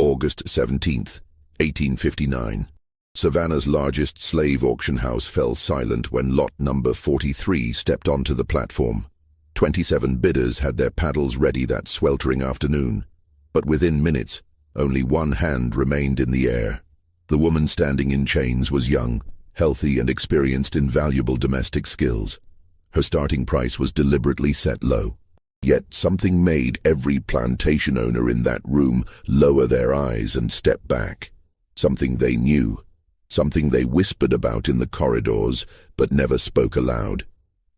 August 17th, 1859. Savannah's largest slave auction house fell silent when lot number 43 stepped onto the platform. 27 bidders had their paddles ready that sweltering afternoon, but within minutes, only one hand remained in the air. The woman standing in chains was young, healthy, and experienced in valuable domestic skills. Her starting price was deliberately set low. Yet something made every plantation owner in that room lower their eyes and step back. Something they knew. Something they whispered about in the corridors, but never spoke aloud.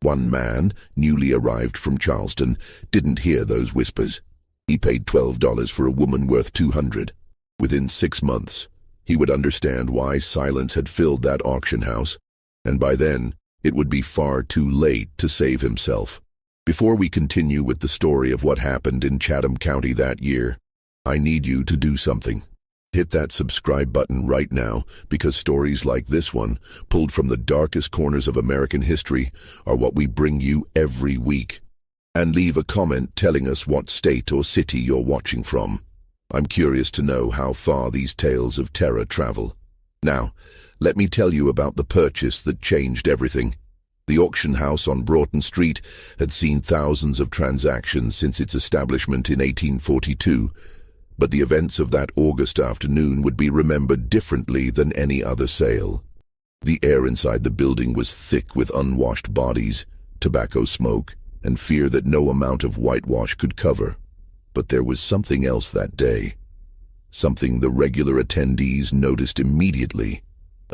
One man, newly arrived from Charleston, didn't hear those whispers. He paid $12 for a woman worth $200. Within 6 months, he would understand why silence had filled that auction house, and by then, it would be far too late to save himself. Before we continue with the story of what happened in Chatham County that year, I need you to do something. Hit that subscribe button right now, because stories like this one, pulled from the darkest corners of American history, are what we bring you every week. And leave a comment telling us what state or city you're watching from. I'm curious to know how far these tales of terror travel. Now, let me tell you about the purchase that changed everything. The auction house on Broughton Street had seen thousands of transactions since its establishment in 1842, but the events of that August afternoon would be remembered differently than any other sale. The air inside the building was thick with unwashed bodies, tobacco smoke, and fear that no amount of whitewash could cover. But there was something else that day. Something the regular attendees noticed immediately.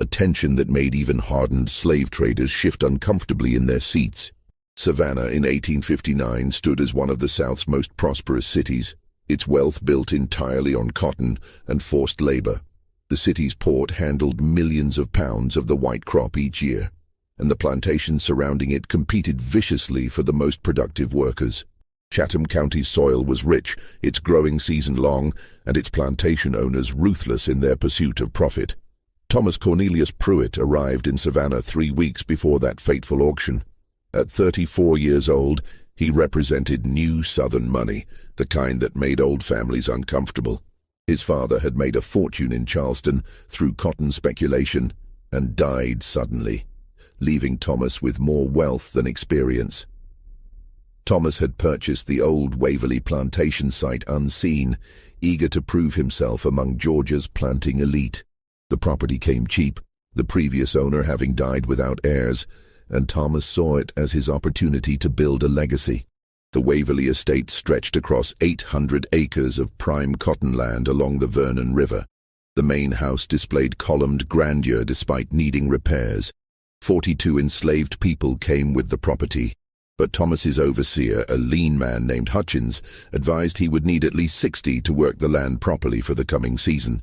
A tension that made even hardened slave traders shift uncomfortably in their seats. Savannah in 1859 stood as one of the South's most prosperous cities, its wealth built entirely on cotton and forced labor. The city's port handled millions of pounds of the white crop each year, and the plantations surrounding it competed viciously for the most productive workers. Chatham County's soil was rich, its growing season long, and its plantation owners ruthless in their pursuit of profit. Thomas Cornelius Pruitt arrived in Savannah 3 weeks before that fateful auction. At 34 years old, he represented new Southern money, the kind that made old families uncomfortable. His father had made a fortune in Charleston through cotton speculation and died suddenly, leaving Thomas with more wealth than experience. Thomas had purchased the old Waverly plantation site unseen, eager to prove himself among Georgia's planting elite. The property came cheap, the previous owner having died without heirs, and Thomas saw it as his opportunity to build a legacy. The Waverly estate stretched across 800 acres of prime cotton land along the Vernon River. The main house displayed columned grandeur despite needing repairs. 42 enslaved people came with the property, but Thomas's overseer, a lean man named Hutchins, advised he would need at least 60 to work the land properly for the coming season.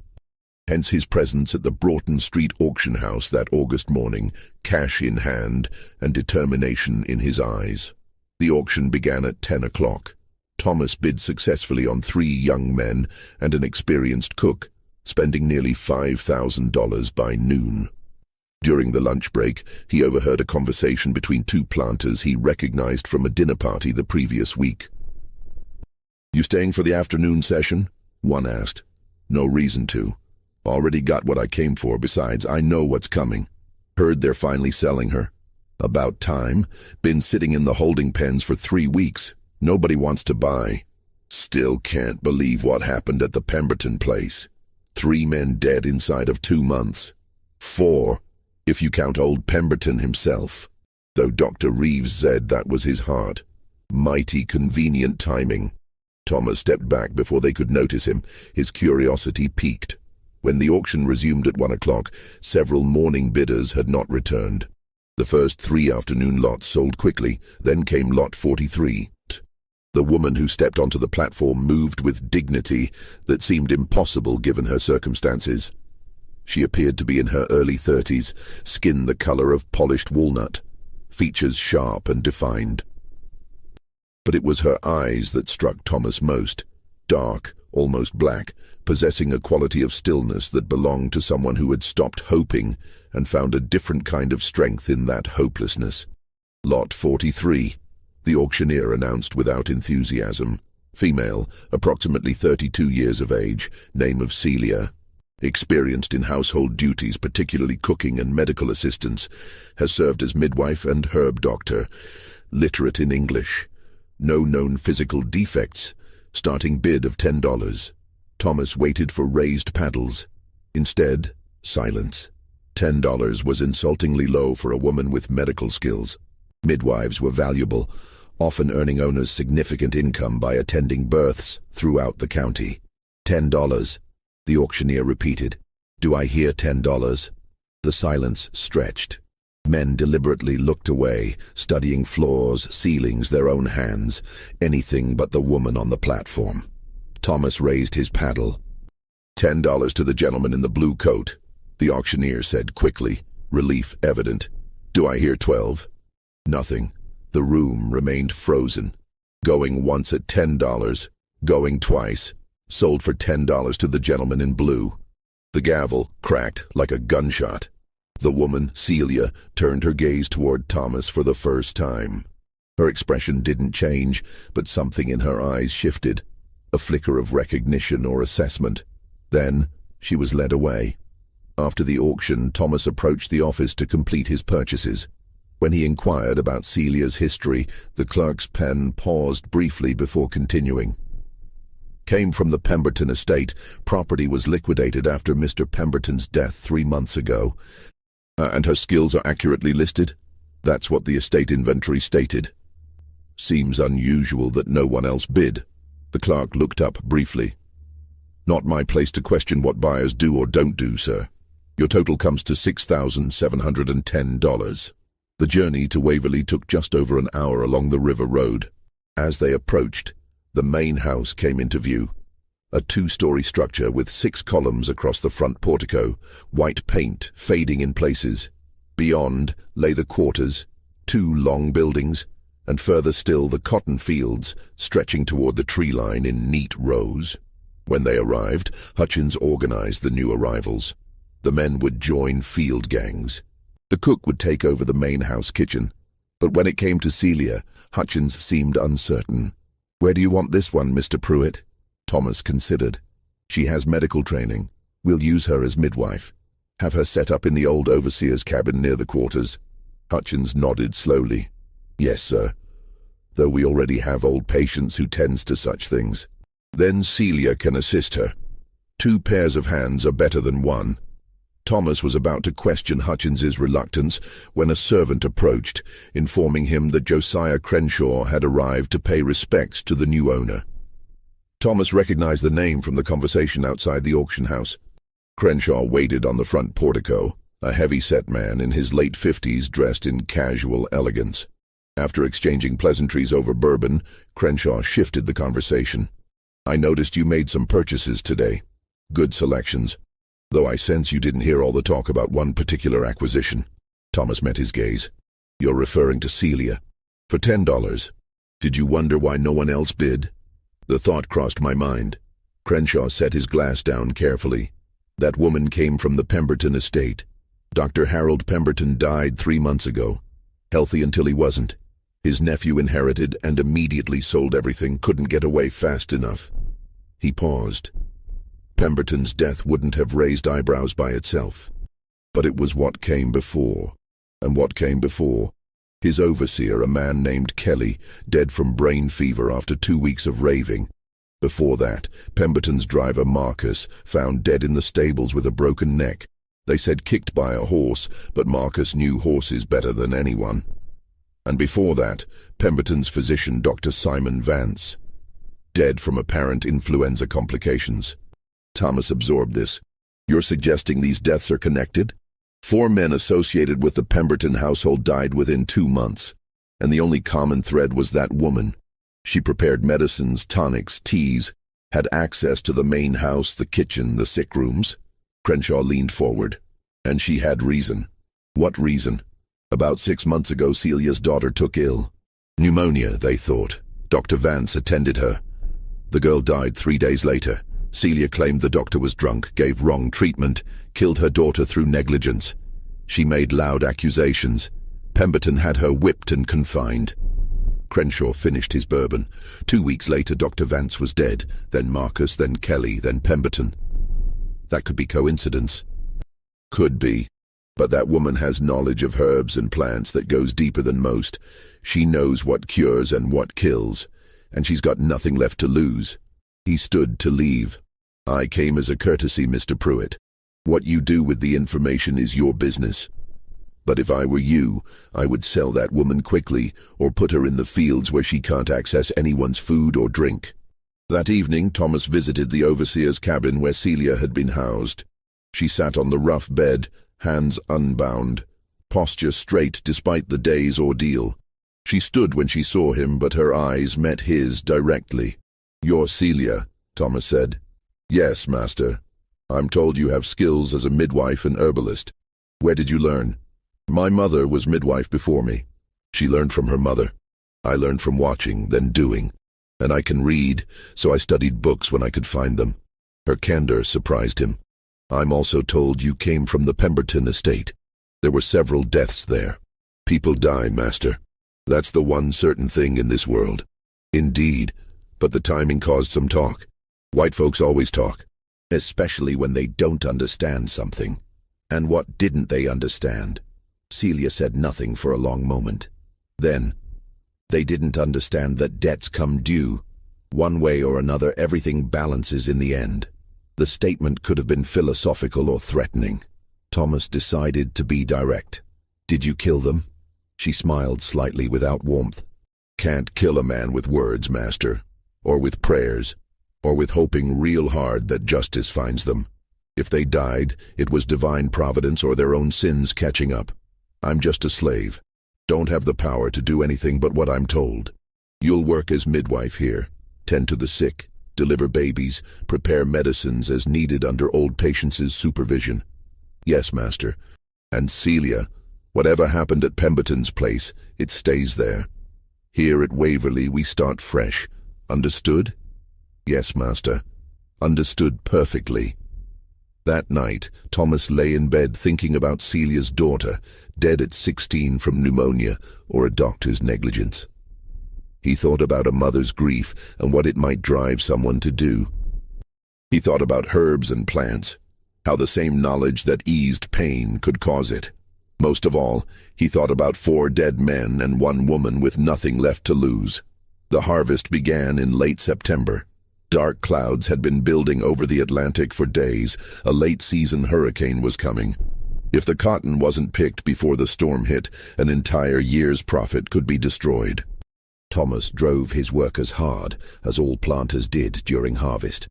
Hence his presence at the Broughton Street auction house that August morning, cash in hand and determination in his eyes. The auction began at 10 o'clock. Thomas bid successfully on 3 young men and an experienced cook, spending nearly $5,000 by noon. During the lunch break, he overheard a conversation between 2 planters he recognized from a dinner party the previous week. "You staying for the afternoon session?" one asked. "No reason to. Already got what I came for. Besides, I know what's coming. Heard they're finally selling her. About time. Been sitting in the holding pens for 3 weeks. Nobody wants to buy. Still can't believe what happened at the Pemberton place. 3 men dead inside of 2 months. 4, if you count old Pemberton himself. Though Dr. Reeves said that was his heart. Mighty convenient timing." Thomas stepped back before they could notice him, his curiosity piqued. When the auction resumed at 1 o'clock, several morning bidders had not returned. The first 3 afternoon lots sold quickly, then came lot 43. The woman who stepped onto the platform moved with dignity that seemed impossible given her circumstances. She appeared to be in her early 30s, skin the color of polished walnut, features sharp and defined. But it was her eyes that struck Thomas most, dark, almost black, possessing a quality of stillness that belonged to someone who had stopped hoping and found a different kind of strength in that hopelessness. Lot 43, the auctioneer announced without enthusiasm. Female, approximately 32 years of age, name of Celia. Experienced in household duties, particularly cooking and medical assistance. Has served as midwife and herb doctor. Literate in English. No known physical defects. Starting bid of $10. Thomas waited for raised paddles. Instead, silence. $10 was insultingly low for a woman with medical skills. Midwives were valuable, often earning owners significant income by attending births throughout the county. $10. The auctioneer repeated. Do I hear $10? The silence stretched. Men deliberately looked away, studying floors, ceilings, their own hands, anything but the woman on the platform. Thomas raised his paddle. $10 to the gentleman in the blue coat, the auctioneer said quickly, relief evident. Do I hear 12? Nothing. The room remained frozen. Going once at $10, going twice. Sold for $10 to the gentleman in blue. The gavel cracked like a gunshot. The woman, Celia, turned her gaze toward Thomas for the first time. Her expression didn't change, but something in her eyes shifted. A flicker of recognition or assessment. Then, she was led away. After the auction, Thomas approached the office to complete his purchases. When he inquired about Celia's history, the clerk's pen paused briefly before continuing. Came from the Pemberton estate. Property was liquidated after Mr. Pemberton's death 3 months ago. And her skills are accurately listed? That's what the estate inventory stated. Seems unusual that no one else bid. The clerk looked up briefly. Not my place to question what buyers do or don't do, sir. Your total comes to $6,710. The journey to Waverley took just over an hour along the river road. As they approached, the main house came into view. A 2-story structure with 6 columns across the front portico, white paint fading in places. Beyond lay the quarters, 2 long buildings, and further still the cotton fields stretching toward the tree line in neat rows. When they arrived, Hutchins organized the new arrivals. The men would join field gangs. The cook would take over the main house kitchen. But when it came to Celia, Hutchins seemed uncertain. Where do you want this one, Mr. Pruitt? Thomas considered. She has medical training. We'll use her as midwife. Have her set up in the old overseer's cabin near the quarters. Hutchins nodded slowly. Yes, sir. Though we already have old patients who tends to such things. Then Celia can assist her. 2 pairs of hands are better than 1. Thomas was about to question Hutchins's reluctance when a servant approached, informing him that Josiah Crenshaw had arrived to pay respects to the new owner. Thomas recognized the name from the conversation outside the auction house. Crenshaw waited on the front portico, a heavy-set man in his late 50s dressed in casual elegance. After exchanging pleasantries over bourbon, Crenshaw shifted the conversation. I noticed you made some purchases today. Good selections. Though I sense you didn't hear all the talk about one particular acquisition. Thomas met his gaze. You're referring to Celia. For $10. Did you wonder why no one else bid? The thought crossed my mind. Crenshaw set his glass down carefully. That woman came from the Pemberton estate. Dr. Harold Pemberton died 3 months ago. Healthy until he wasn't. His nephew inherited and immediately sold everything, couldn't get away fast enough. He paused. Pemberton's death wouldn't have raised eyebrows by itself. But it was what came before. And what came before? His overseer, a man named Kelly, dead from brain fever after 2 weeks of raving. Before that, Pemberton's driver Marcus, found dead in the stables with a broken neck. They said kicked by a horse, but Marcus knew horses better than anyone. And before that, Pemberton's physician, Dr. Simon Vance, dead from apparent influenza complications. Thomas absorbed this. You're suggesting these deaths are connected? 4 men associated with the Pemberton household died within 2 months, and the only common thread was that woman. She prepared medicines, tonics, teas, had access to the main house, the kitchen, the sick rooms. Crenshaw leaned forward. And she had reason. What reason? About 6 months ago, Celia's daughter took ill. Pneumonia, they thought. Dr. Vance attended her. The girl died 3 days later. Celia claimed the doctor was drunk, gave wrong treatment, killed her daughter through negligence. She made loud accusations. Pemberton had her whipped and confined. Crenshaw finished his bourbon. 2 weeks later, Dr. Vance was dead, then Marcus, then Kelly, then Pemberton. That could be coincidence. Could be. But that woman has knowledge of herbs and plants that goes deeper than most. She knows what cures and what kills, and she's got nothing left to lose. He stood to leave. I came as a courtesy, Mr. Pruitt. What you do with the information is your business. But if I were you, I would sell that woman quickly, or put her in the fields where she can't access anyone's food or drink. That evening, Thomas visited the overseer's cabin where Celia had been housed. She sat on the rough bed, hands unbound, posture straight despite the day's ordeal. She stood when she saw him, but her eyes met his directly. "You're Celia," Thomas said. "Yes, master. I'm told you have skills as a midwife and herbalist. Where did you learn?" "My mother was midwife before me. She learned from her mother. I learned from watching, then doing. And I can read, so I studied books when I could find them." Her candor surprised him. "I'm also told you came from the Pemberton estate. There were several deaths there. People die, master. That's the one certain thing in this world." "Indeed, but the timing caused some talk. White folks always talk, especially when they don't understand something." "And what didn't they understand?" Celia said nothing for a long moment. Then, "They didn't understand that debts come due. One way or another, everything balances in the end." The statement could have been philosophical or threatening. Thomas decided to be direct. "Did you kill them?" She smiled slightly without warmth. "Can't kill a man with words, master, or with prayers, or with hoping real hard that justice finds them. If they died, it was divine providence or their own sins catching up. I'm just a slave. Don't have the power to do anything but what I'm told. You'll work as midwife here, tend to the sick, deliver babies, prepare medicines as needed under old patients' supervision." "Yes, master. And Celia, whatever happened at Pemberton's place, it stays there. Here at Waverley we start fresh. Understood?" "Yes, master. Understood perfectly." That night, Thomas lay in bed thinking about Celia's daughter, dead at 16 from pneumonia or a doctor's negligence. He thought about a mother's grief and what it might drive someone to do. He thought about herbs and plants, how the same knowledge that eased pain could cause it. Most of all, he thought about 4 dead men and 1 woman with nothing left to lose. The harvest began in late September. Dark clouds had been building over the Atlantic for days. A late-season hurricane was coming. If the cotton wasn't picked before the storm hit, an entire year's profit could be destroyed. Thomas drove his workers hard, as all planters did during harvest.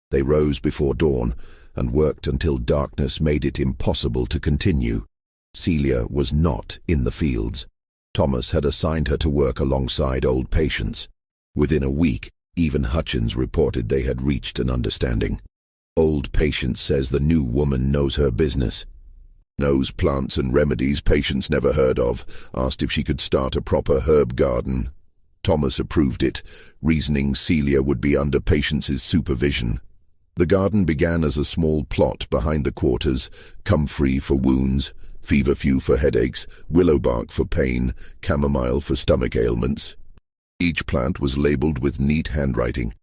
They rose before dawn and worked until darkness made it impossible to continue. Celia was not in the fields. Thomas had assigned her to work alongside old patients. Within a week, even Hutchins reported they had reached an understanding. Old Patience says the new woman knows her business. Knows plants and remedies Patience never heard of, asked if she could start a proper herb garden. Thomas approved it, reasoning Celia would be under Patience's supervision. The garden began as a small plot behind the quarters, comfrey for wounds, feverfew for headaches, willow bark for pain, chamomile for stomach ailments. Each plant was labeled with neat handwriting,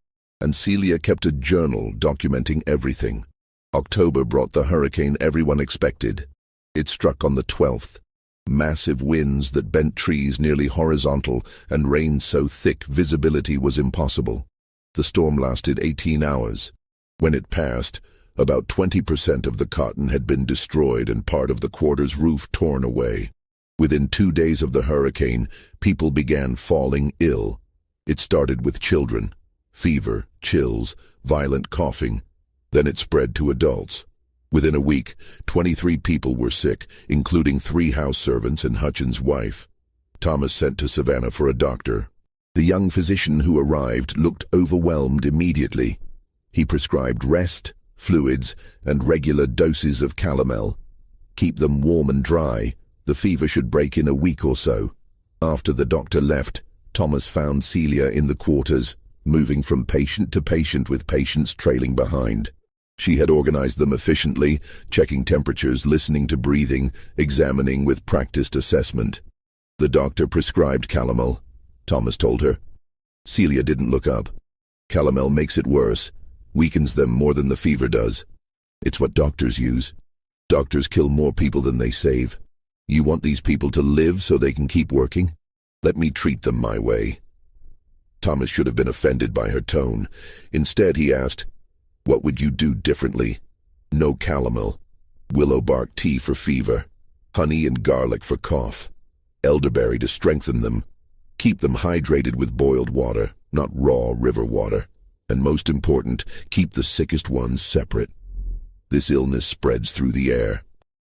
and Celia kept a journal documenting everything. October brought the hurricane everyone expected. It struck on the 12th. Massive winds that bent trees nearly horizontal and rain so thick visibility was impossible. The storm lasted 18 hours. When it passed, about 20% of the cotton had been destroyed and part of the quarter's roof torn away. Within 2 days of the hurricane, people began falling ill. It started with children, fever, chills, violent coughing. Then it spread to adults. Within a week, 23 people were sick, including 3 house servants and Hutchins' wife. Thomas sent to Savannah for a doctor. The young physician who arrived looked overwhelmed immediately. He prescribed rest, fluids, and regular doses of calomel. Keep them warm and dry. The fever should break in a week or so. After the doctor left, Thomas found Celia in the quarters, moving from patient to patient with patients trailing behind. She had organized them efficiently, checking temperatures, listening to breathing, examining with practiced assessment. The doctor prescribed calomel. Thomas told her. Celia didn't look up. Calomel makes it worse, weakens them more than the fever does. It's what doctors use. Doctors kill more people than they save. You want these people to live so they can keep working? Let me treat them my way. Thomas should have been offended by her tone. Instead, he asked, "What would you do differently?" "No calomel. Willow bark tea for fever. Honey and garlic for cough. Elderberry to strengthen them. Keep them hydrated with boiled water, not raw river water. And most important, keep the sickest ones separate. This illness spreads through the air.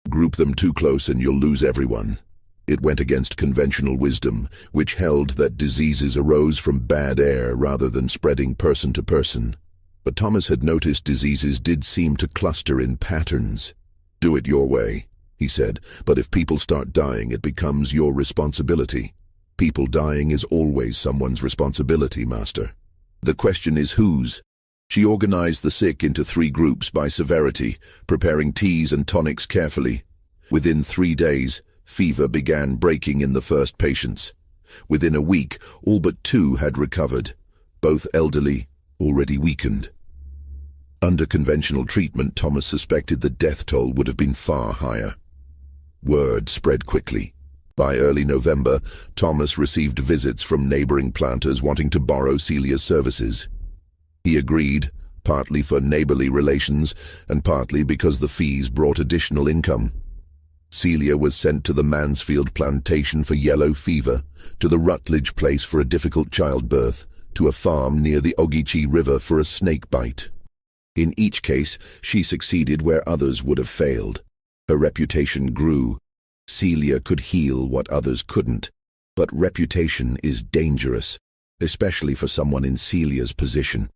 Group them too close and you'll lose everyone." It went against conventional wisdom, which held that diseases arose from bad air rather than spreading person to person. But Thomas had noticed diseases did seem to cluster in patterns. "Do it your way," he said, "but if people start dying, it becomes your responsibility. People dying is always someone's responsibility, Master. The question is whose?" She organized the sick into 3 groups by severity, preparing teas and tonics carefully. Within 3 days, fever began breaking in the first patients. Within a week, all but 2 had recovered, both elderly, already weakened. Under conventional treatment, Thomas suspected the death toll would have been far higher. Word spread quickly. By early November, Thomas received visits from neighboring planters wanting to borrow Celia's services. He agreed, partly for neighborly relations and partly because the fees brought additional income. Celia was sent to the Mansfield Plantation for yellow fever, to the Rutledge place for a difficult childbirth, to a farm near the Ogeechee River for a snake bite. In each case, she succeeded where others would have failed. Her reputation grew. Celia could heal what others couldn't, but reputation is dangerous, especially for someone in Celia's position.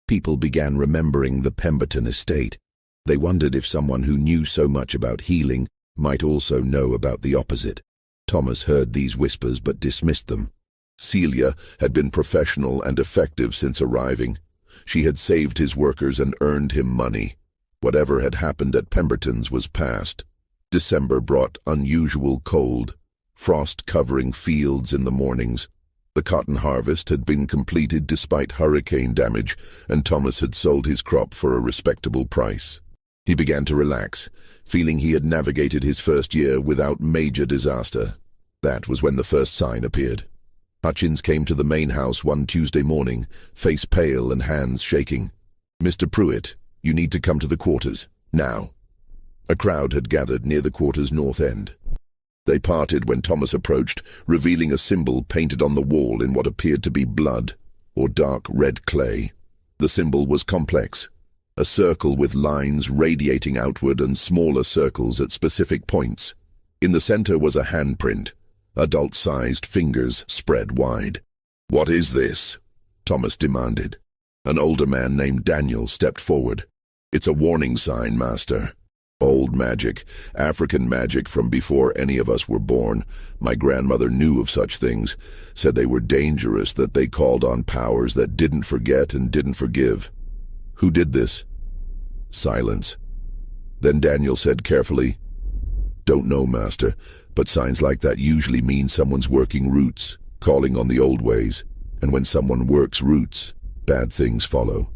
People began remembering the Pemberton estate. They wondered if someone who knew so much about healing might also know about the opposite. Thomas heard these whispers but dismissed them. Celia had been professional and effective since arriving. She had saved his workers and earned him money. Whatever had happened at Pemberton's was past. December brought unusual cold, frost covering fields in the mornings. The cotton harvest had been completed despite hurricane damage, and Thomas had sold his crop for a respectable price. He began to relax, feeling he had navigated his first year without major disaster. That was when the first sign appeared. Hutchins came to the main house one Tuesday morning, face pale and hands shaking. "Mr. Pruitt, you need to come to the quarters, now." A crowd had gathered near the quarters' north end. They parted when Thomas approached, revealing a symbol painted on the wall in what appeared to be blood, or dark red clay. The symbol was complex, a circle with lines radiating outward and smaller circles at specific points. In the center was a handprint, adult-sized fingers spread wide. "What is this?" Thomas demanded. An older man named Daniel stepped forward. "It's a warning sign, Master. Old magic, African magic from before any of us were born. My grandmother knew of such things, said they were dangerous, that they called on powers that didn't forget and didn't forgive." "Who did this?" Silence. Then Daniel said carefully, "Don't know, Master, but signs like that usually mean someone's working roots, calling on the old ways, and when someone works roots, bad things follow."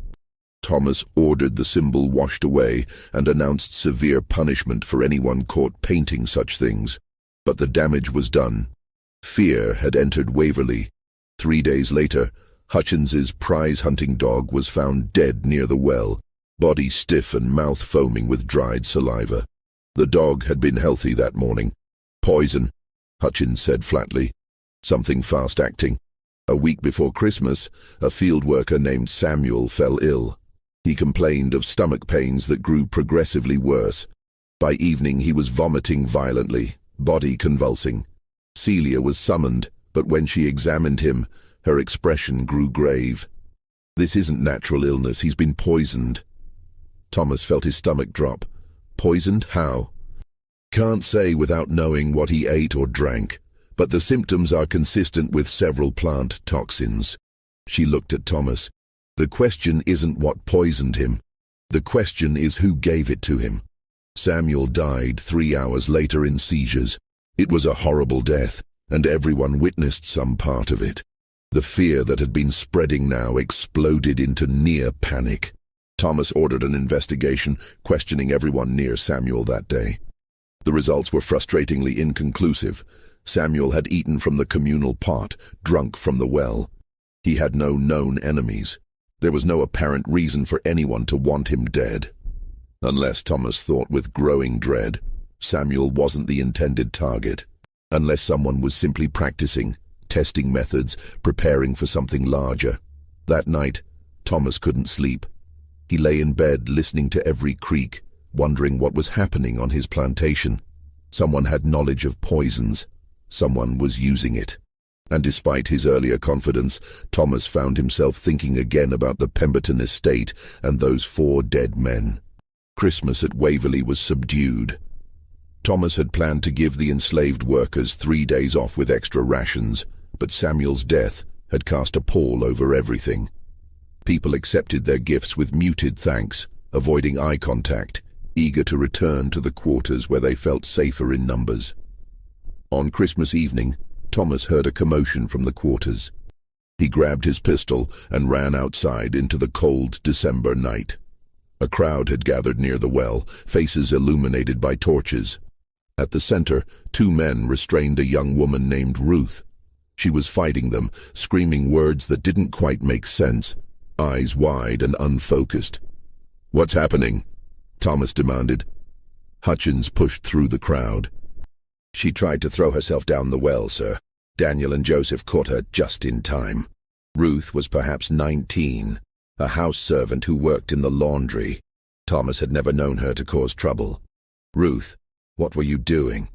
Thomas ordered the symbol washed away and announced severe punishment for anyone caught painting such things. But the damage was done. Fear had entered Waverley. 3 days later, Hutchins's prize-hunting dog was found dead near the well, body stiff and mouth foaming with dried saliva. The dog had been healthy that morning. "Poison," Hutchins said flatly. "Something fast-acting." A week before Christmas, a field worker named Samuel fell ill. He complained of stomach pains that grew progressively worse. By evening he was vomiting violently, body convulsing. Celia was summoned, but when she examined him, her expression grew grave. "This isn't natural illness, he's been poisoned." Thomas felt his stomach drop. "Poisoned? How?" "Can't say without knowing what he ate or drank, but the symptoms are consistent with several plant toxins." She looked at Thomas. "The question isn't what poisoned him. The question is who gave it to him." Samuel died 3 hours later in seizures. It was a horrible death, and everyone witnessed some part of it. The fear that had been spreading now exploded into near panic. Thomas ordered an investigation, questioning everyone near Samuel that day. The results were frustratingly inconclusive. Samuel had eaten from the communal pot, drunk from the well. He had no known enemies. There was no apparent reason for anyone to want him dead. Unless, Thomas thought with growing dread, Samuel wasn't the intended target. Unless someone was simply practicing, testing methods, preparing for something larger. That night, Thomas couldn't sleep. He lay in bed listening to every creak, wondering what was happening on his plantation. Someone had knowledge of poisons. Someone was using it. And despite his earlier confidence, Thomas found himself thinking again about the Pemberton estate and those 4 dead men. Christmas at Waverley was subdued. Thomas had planned to give the enslaved workers 3 days off with extra rations, but Samuel's death had cast a pall over everything. People accepted their gifts with muted thanks, avoiding eye contact, eager to return to the quarters where they felt safer in numbers. On Christmas evening, Thomas heard a commotion from the quarters. He grabbed his pistol and ran outside into the cold December night. A crowd had gathered near the well, faces illuminated by torches. At the center, 2 men restrained a young woman named Ruth. She was fighting them, screaming words that didn't quite make sense, eyes wide and unfocused. "What's happening?" Thomas demanded. Hutchins pushed through the crowd. "She tried to throw herself down the well, sir. Daniel and Joseph caught her just in time." Ruth was perhaps 19, a house servant who worked in the laundry. Thomas had never known her to cause trouble. "Ruth, what were you doing?"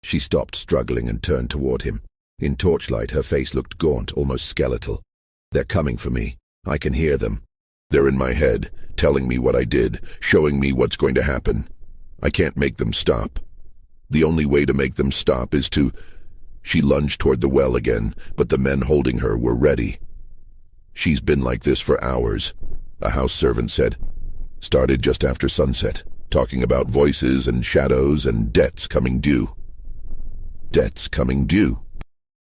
She stopped struggling and turned toward him. In torchlight, her face looked gaunt, almost skeletal. "They're coming for me. I can hear them. They're in my head, telling me what I did, showing me what's going to happen. I can't make them stop. The only way to make them stop is to—" She lunged toward the well again, but the men holding her were ready. "She's been like this for hours," a house servant said. "Started just after sunset, talking about voices and shadows and debts coming due." Debts coming due.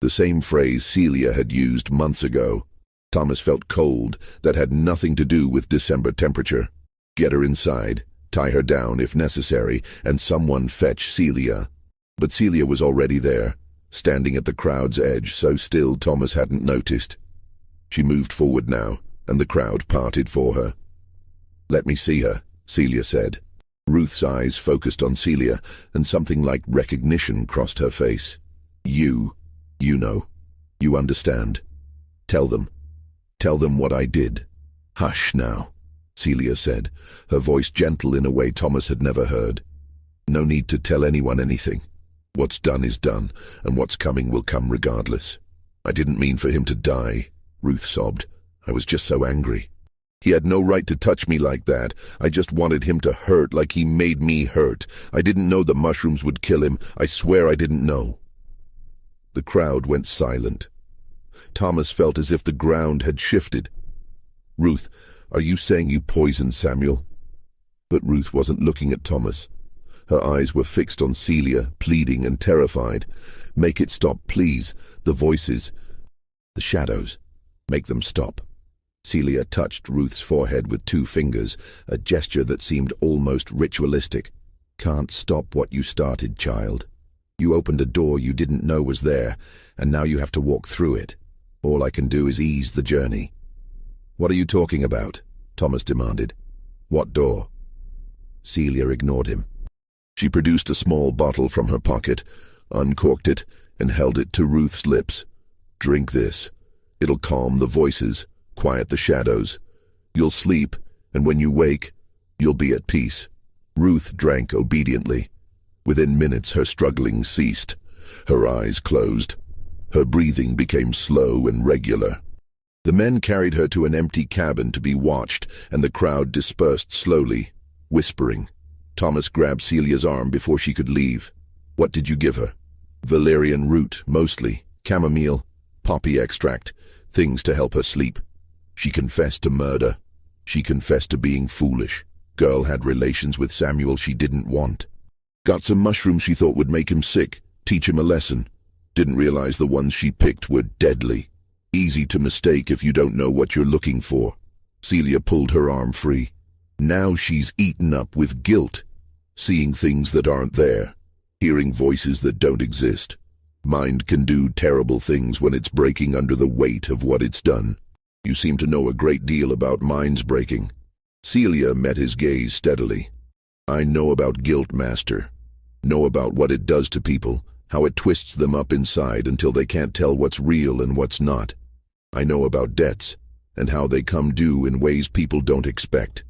The same phrase Celia had used months ago. Thomas felt cold that had nothing to do with December temperature. Get her inside, tie her down if necessary, and someone fetch Celia. But Celia was already there, standing at the crowd's edge, so still Thomas hadn't noticed. She moved forward now, and the crowd parted for her. "Let me see her," Celia said. Ruth's eyes focused on Celia, and something like recognition crossed her face. You know. You understand. Tell them what I did." "Hush now," Celia said, her voice gentle in a way Thomas had never heard. "No need to tell anyone anything. What's done is done, and what's coming will come regardless. I didn't mean for him to die," Ruth sobbed. "I was just so angry. He had no right to touch me like that. I just wanted him to hurt like he made me hurt. I didn't know the mushrooms would kill him. I swear I didn't know." The crowd went silent. Thomas felt as if the ground had shifted. "Ruth, are you saying you poisoned Samuel?" But Ruth wasn't looking at Thomas. Her eyes were fixed on Celia, pleading and terrified. "Make it stop, please. The voices, the shadows. Make them stop." Celia touched Ruth's forehead with 2 fingers, a gesture that seemed almost ritualistic. "Can't stop what you started, child. You opened a door you didn't know was there, and now you have to walk through it. All I can do is ease the journey." "What are you talking about?" Thomas demanded. "What door?" Celia ignored him. She produced a small bottle from her pocket, uncorked it, and held it to Ruth's lips. "Drink this. It'll calm the voices, quiet the shadows. You'll sleep, and when you wake, you'll be at peace." Ruth drank obediently. Within minutes, her struggling ceased. Her eyes closed. Her breathing became slow and regular. The men carried her to an empty cabin to be watched, and the crowd dispersed slowly, whispering. Thomas grabbed Celia's arm before she could leave. "What did you give her?" "Valerian root, mostly. Chamomile, poppy extract, things to help her sleep. She confessed to murder. She confessed to being foolish. Girl had relations with Samuel she didn't want. Got some mushrooms she thought would make him sick, teach him a lesson. Didn't realize the ones she picked were deadly. Easy to mistake if you don't know what you're looking for. Celia pulled her arm free. Now she's eaten up with guilt, seeing things that aren't there, hearing voices that don't exist. Mind can do terrible things when it's breaking under the weight of what it's done. You seem to know a great deal about minds breaking. Celia met his gaze steadily. I know about guilt, Master. Know about what it does to people, how it twists them up inside until they can't tell what's real and what's not. I know about debts, and how they come due in ways people don't expect.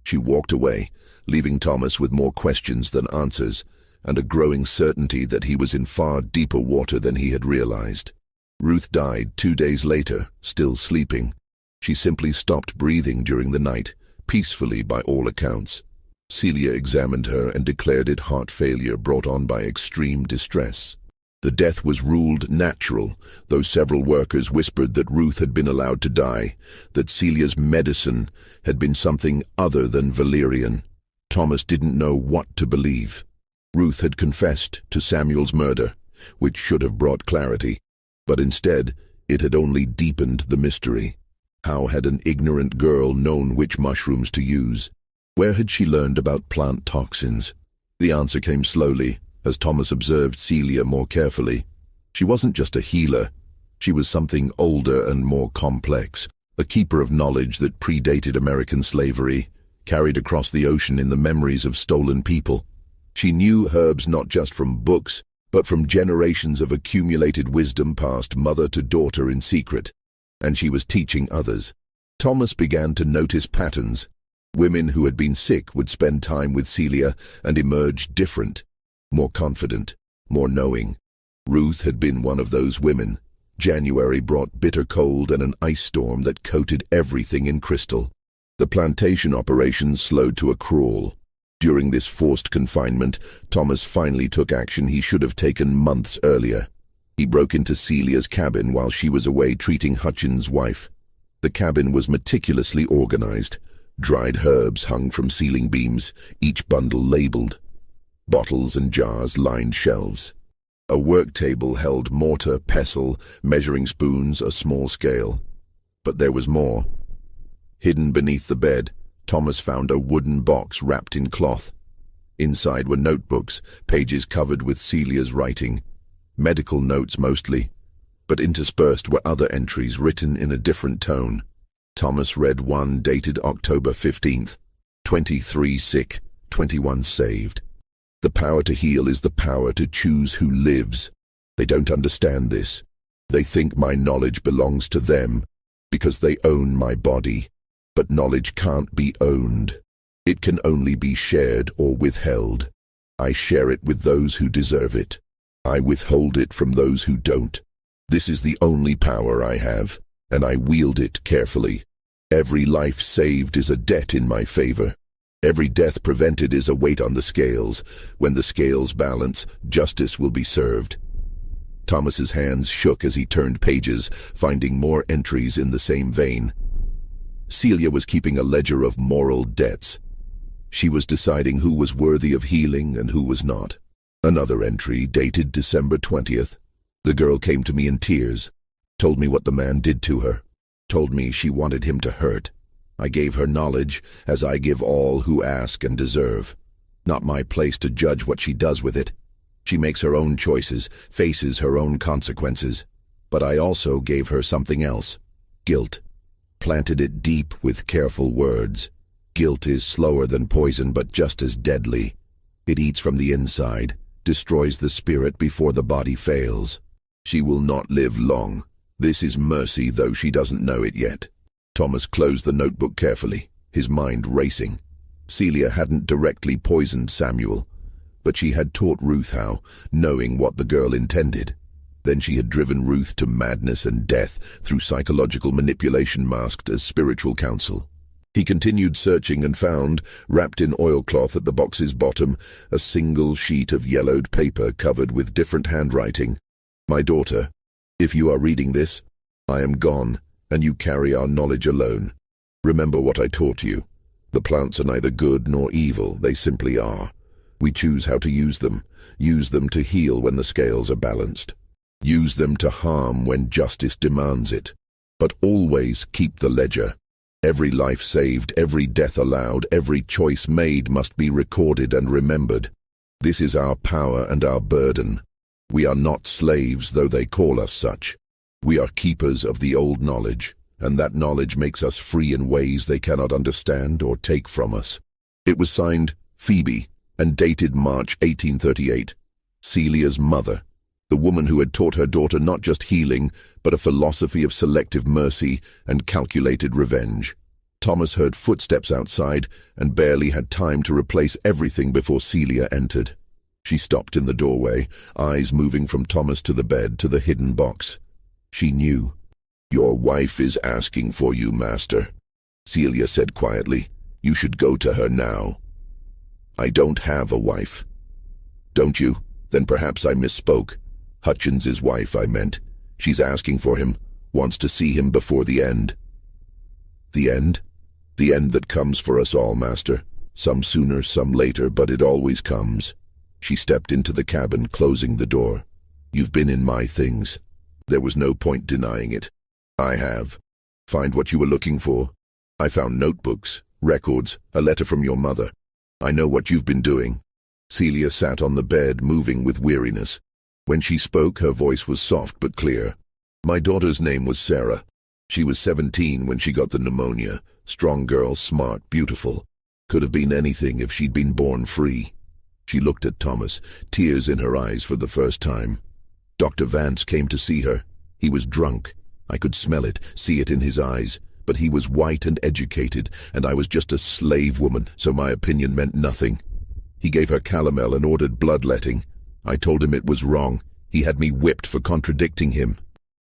She walked away, leaving Thomas with more questions than answers, and a growing certainty that he was in far deeper water than he had realized. Ruth died 2 days later, still sleeping. She simply stopped breathing during the night, peacefully by all accounts. Celia examined her and declared it heart failure brought on by extreme distress. The death was ruled natural, though several workers whispered that Ruth had been allowed to die, that Celia's medicine had been something other than valerian. Thomas didn't know what to believe. Ruth had confessed to Samuel's murder, which should have brought clarity, but instead it had only deepened the mystery. How had an ignorant girl known which mushrooms to use? Where had she learned about plant toxins? The answer came slowly, as Thomas observed Celia more carefully. She wasn't just a healer. She was something older and more complex, a keeper of knowledge that predated American slavery, carried across the ocean in the memories of stolen people. She knew herbs not just from books, but from generations of accumulated wisdom passed mother to daughter in secret, and she was teaching others. Thomas began to notice patterns. Women who had been sick would spend time with Celia and emerge different, more confident, more knowing. Ruth had been one of those women. January brought bitter cold and an ice storm that coated everything in crystal. The plantation operations slowed to a crawl. During this forced confinement, Thomas finally took action he should have taken months earlier. He broke into Celia's cabin while she was away treating Hutchins' wife. The cabin was meticulously organized. Dried herbs hung from ceiling beams, each bundle labeled. Bottles and jars lined shelves. A work table held mortar, pestle, measuring spoons, a small scale. But there was more. Hidden beneath the bed, Thomas found a wooden box wrapped in cloth. Inside were notebooks, pages covered with Celia's writing. Medical notes mostly, but interspersed were other entries written in a different tone. Thomas read one dated October 15th. 23 sick, 21 saved. The power to heal is the power to choose who lives. They don't understand this. They think my knowledge belongs to them because they own my body. But knowledge can't be owned. It can only be shared or withheld. I share it with those who deserve it. I withhold it from those who don't. This is the only power I have, and I wield it carefully. Every life saved is a debt in my favor. Every death prevented is a weight on the scales. When the scales balance, justice will be served. Thomas's hands shook as he turned pages, finding more entries in the same vein. Celia was keeping a ledger of moral debts. She was deciding who was worthy of healing and who was not. Another entry, dated December 20th. The girl came to me in tears, told me what the man did to her, told me she wanted him to hurt. I gave her knowledge, as I give all who ask and deserve. Not my place to judge what she does with it. She makes her own choices, faces her own consequences. But I also gave her something else. Guilt. Planted it deep with careful words. Guilt is slower than poison, but just as deadly. It eats from the inside, destroys the spirit before the body fails. She will not live long. This is mercy, though she doesn't know it yet. Thomas closed the notebook carefully, his mind racing. Celia hadn't directly poisoned Samuel, but she had taught Ruth how, knowing what the girl intended. Then she had driven Ruth to madness and death through psychological manipulation masked as spiritual counsel. He continued searching and found, wrapped in oilcloth at the box's bottom, a single sheet of yellowed paper covered with different handwriting. My daughter, if you are reading this, I am gone, and you carry our knowledge alone. Remember what I taught you. The plants are neither good nor evil, they simply are. We choose how to use them to heal when the scales are balanced. Use them to harm when justice demands it. But always keep the ledger. Every life saved, every death allowed, every choice made must be recorded and remembered. This is our power and our burden. We are not slaves, though they call us such. We are keepers of the old knowledge, and that knowledge makes us free in ways they cannot understand or take from us. It was signed Phoebe and dated March 1838. Celia's mother, the woman who had taught her daughter not just healing, but a philosophy of selective mercy and calculated revenge. Thomas heard footsteps outside and barely had time to replace everything before Celia entered. She stopped in the doorway, eyes moving from Thomas to the bed to the hidden box. She knew. "Your wife is asking for you, master," Celia said quietly. "You should go to her now." "I don't have a wife." "Don't you? Then perhaps I misspoke. Hutchins's wife, I meant. She's asking for him, wants to see him before the end." "The end?" "The end that comes for us all, master. Some sooner, some later, but it always comes." She stepped into the cabin, closing the door. "You've been in my things." There was no point denying it. "I have." "Find what you were looking for?" "I found notebooks, records, a letter from your mother. I know what you've been doing." Celia sat on the bed, moving with weariness. When she spoke, her voice was soft but clear. "My daughter's name was Sarah. She was 17 when she got the pneumonia. Strong girl, smart, beautiful. Could have been anything if she'd been born free." She looked at Thomas, tears in her eyes for the first time. "Dr. Vance came to see her. He was drunk. I could smell it, see it in his eyes. But he was white and educated, and I was just a slave woman, so my opinion meant nothing. He gave her calomel and ordered bloodletting. I told him it was wrong. He had me whipped for contradicting him."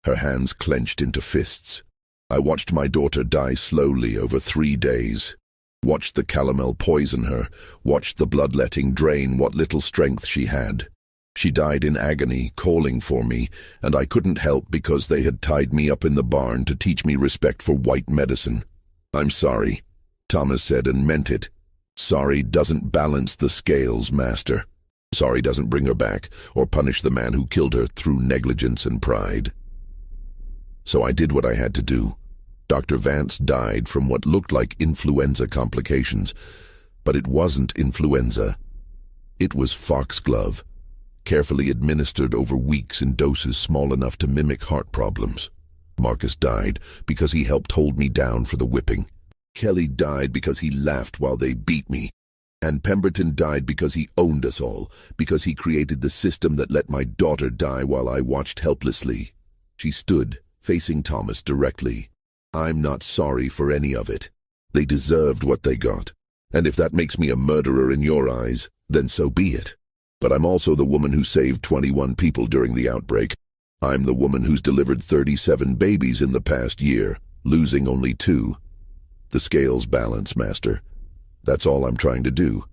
Her hands clenched into fists. "I watched my daughter die slowly over 3 days. Watched the calomel poison her, watched the bloodletting drain what little strength she had. She died in agony, calling for me, and I couldn't help because they had tied me up in the barn to teach me respect for white medicine." "I'm sorry," Thomas said, and meant it. "Sorry doesn't balance the scales, master. Sorry doesn't bring her back or punish the man who killed her through negligence and pride." So I did what I had to do. Dr. Vance died from what looked like influenza complications, but it wasn't influenza. It was foxglove, carefully administered over weeks in doses small enough to mimic heart problems. Marcus died because he helped hold me down for the whipping. Kelly died because he laughed while they beat me. And Pemberton died because he owned us all, because he created the system that let my daughter die while I watched helplessly. She stood, facing Thomas directly. "I'm not sorry for any of it. They deserved what they got. And if that makes me a murderer in your eyes, then so be it. But I'm also the woman who saved 21 people during the outbreak. I'm the woman who's delivered 37 babies in the past year, losing only 2. The scales balance, master. That's all I'm trying to do.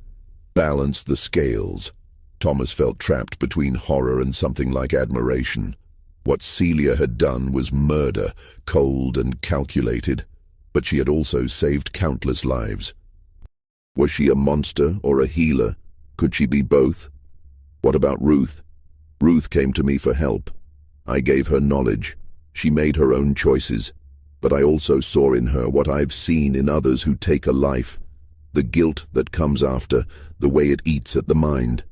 Balance the scales." Thomas felt trapped between horror and something like admiration. What Celia had done was murder, cold and calculated, but she had also saved countless lives. Was she a monster or a healer? Could she be both? What about Ruth? Ruth came to me for help. I gave her knowledge. She made her own choices, but I also saw in her what I've seen in others who take a life. The guilt that comes after, the way it eats at the mind.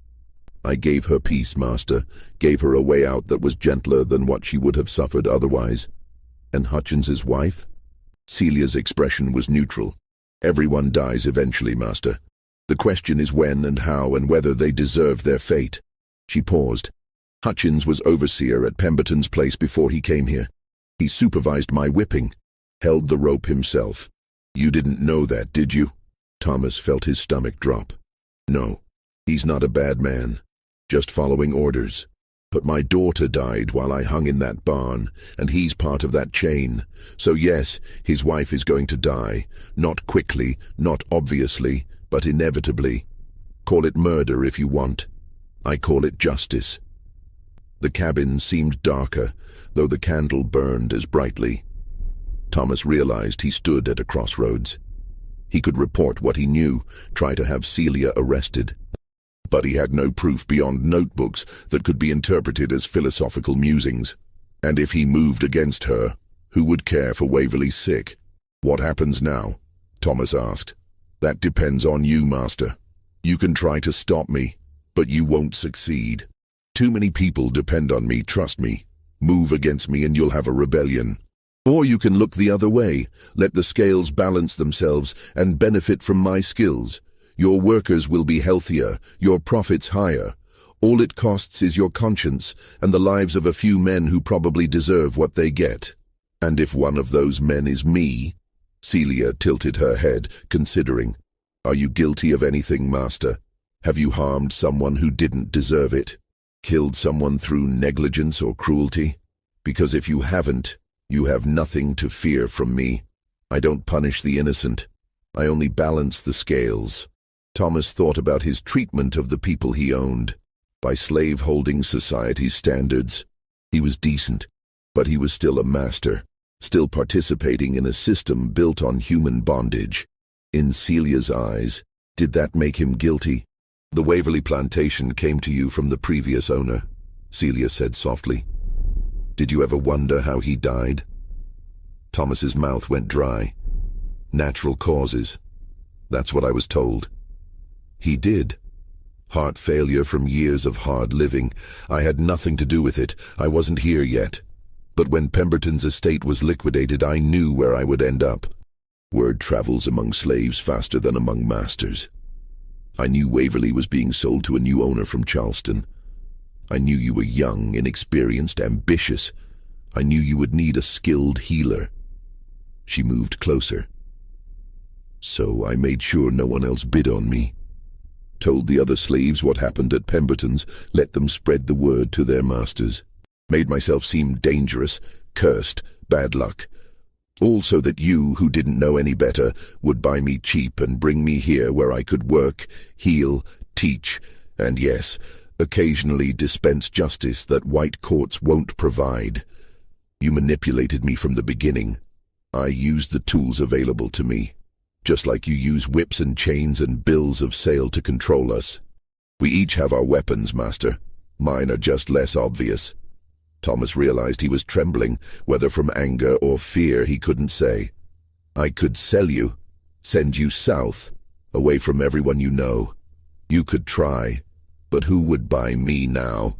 I gave her peace, master, gave her a way out that was gentler than what she would have suffered otherwise. And Hutchins's wife? Celia's expression was neutral. "Everyone dies eventually, master. The question is when and how and whether they deserve their fate." She paused. "Hutchins was overseer at Pemberton's place before he came here. He supervised my whipping, held the rope himself. You didn't know that, did you?" Thomas felt his stomach drop. "No, he's not a bad man, just following orders. But my daughter died while I hung in that barn, and he's part of that chain. So yes, his wife is going to die, not quickly, not obviously, but inevitably. Call it murder if you want. I call it justice." The cabin seemed darker, though the candle burned as brightly. Thomas realized he stood at a crossroads. He could report what he knew, try to have Celia arrested. But he had no proof beyond notebooks that could be interpreted as philosophical musings. And if he moved against her, Who would care for Waverley's sick? What happens now? Thomas asked. That depends on you, Master. You can try to stop me, but you won't succeed. Too many people depend on me, trust me. Move against me and you'll have a rebellion. Or you can look the other way, let the scales balance themselves and benefit from my skills. Your workers will be healthier, your profits higher. All it costs is your conscience and the lives of a few men who probably deserve what they get. And if one of those men is me? Celia tilted her head, considering. Are you guilty of anything, Master? Have you harmed someone who didn't deserve it? Killed someone through negligence or cruelty? Because if you haven't, you have nothing to fear from me. I don't punish the innocent. I only balance the scales. Thomas thought about his treatment of the people he owned. By slave-holding society's standards, he was decent, but he was still a master, still participating in a system built on human bondage. In Celia's eyes, did that make him guilty? The Waverley plantation came to you from the previous owner, Celia said softly. Did you ever wonder how he died? Thomas's mouth went dry. Natural causes. That's what I was told. He did. Heart failure from years of hard living. I had nothing to do with it. I wasn't here yet. But when Pemberton's estate was liquidated, I knew where I would end up. Word travels among slaves faster than among masters. I knew Waverley was being sold to a new owner from Charleston. I knew you were young, inexperienced, ambitious. I knew you would need a skilled healer. She moved closer. So I made sure no one else bid on me. Told the other slaves what happened at Pemberton's, let them spread the word to their masters. Made myself seem dangerous, cursed, bad luck. All so that you, who didn't know any better, would buy me cheap and bring me here where I could work, heal, teach, and yes, occasionally dispense justice that white courts won't provide. You manipulated me from the beginning. I used the tools available to me, just like you use whips and chains and bills of sale to control us. We each have our weapons, Master. Mine are just less obvious. Thomas realized he was trembling, whether from anger or fear he couldn't say. I could sell you, send you south, away from everyone you know. You could try, but who would buy me now?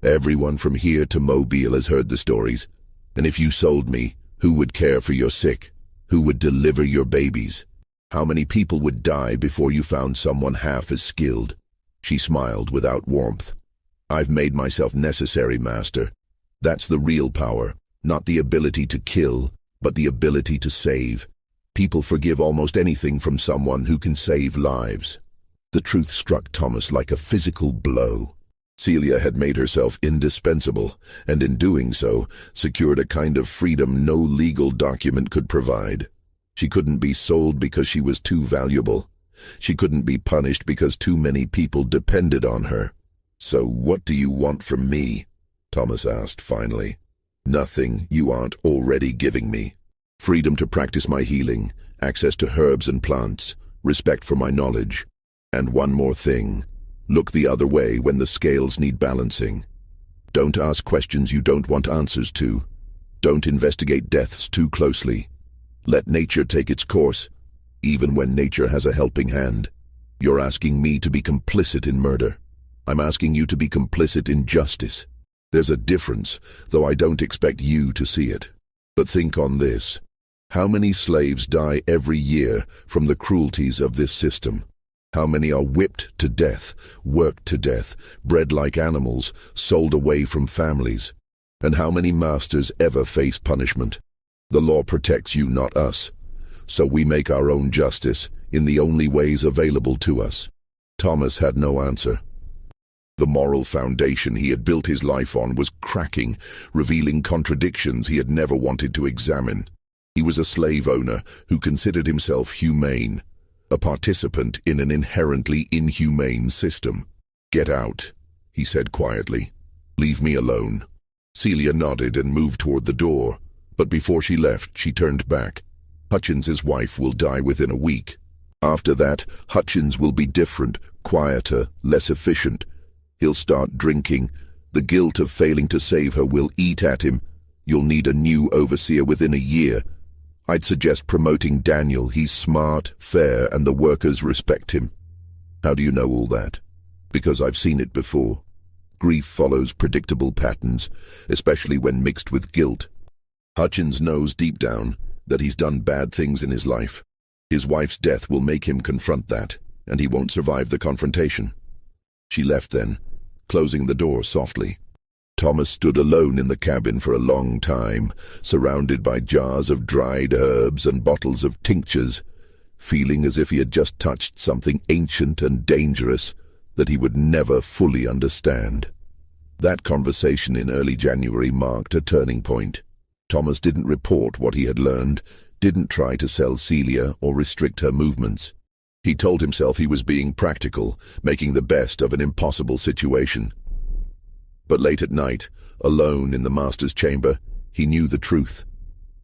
Everyone from here to Mobile has heard the stories, and if you sold me, who would care for your sick? Who would deliver your babies? How many people would die before you found someone half as skilled? She smiled without warmth. I've made myself necessary, Master. That's the real power, not the ability to kill, but the ability to save. People forgive almost anything from someone who can save lives. The truth struck Thomas like a physical blow. Celia had made herself indispensable, and in doing so, secured a kind of freedom no legal document could provide. She couldn't be sold because she was too valuable. She couldn't be punished because too many people depended on her. So what do you want from me? Thomas asked finally. Nothing you aren't already giving me. Freedom to practice my healing, access to herbs and plants, respect for my knowledge. And one more thing. Look the other way when the scales need balancing. Don't ask questions you don't want answers to. Don't investigate deaths too closely. Let nature take its course, even when nature has a helping hand. You're asking me to be complicit in murder. I'm asking you to be complicit in justice. There's a difference, though I don't expect you to see it. But think on this. How many slaves die every year from the cruelties of this system? How many are whipped to death, worked to death, bred like animals, sold away from families? And how many masters ever face punishment? The law protects you, not us. So we make our own justice in the only ways available to us. Thomas had no answer. The moral foundation he had built his life on was cracking, revealing contradictions he had never wanted to examine. He was a slave owner who considered himself humane, a participant in an inherently inhumane system. Get out, he said quietly. Leave me alone. Celia nodded and moved toward the door, but before she left, she turned back. Hutchins's wife will die within a week. After that, Hutchins will be different, quieter, less efficient. He'll start drinking. The guilt of failing to save her will eat at him. You'll need a new overseer within a year. I'd suggest promoting Daniel. He's smart, fair, and the workers respect him." "How do you know all that?" "Because I've seen it before. Grief follows predictable patterns, especially when mixed with guilt. Hutchins knows deep down that he's done bad things in his life. His wife's death will make him confront that, and he won't survive the confrontation." She left then, closing the door softly. Thomas stood alone in the cabin for a long time, surrounded by jars of dried herbs and bottles of tinctures, feeling as if he had just touched something ancient and dangerous that he would never fully understand. That conversation in early January marked a turning point. Thomas didn't report what he had learned, didn't try to sell Celia or restrict her movements. He told himself he was being practical, making the best of an impossible situation. But late at night, alone in the master's chamber, he knew the truth.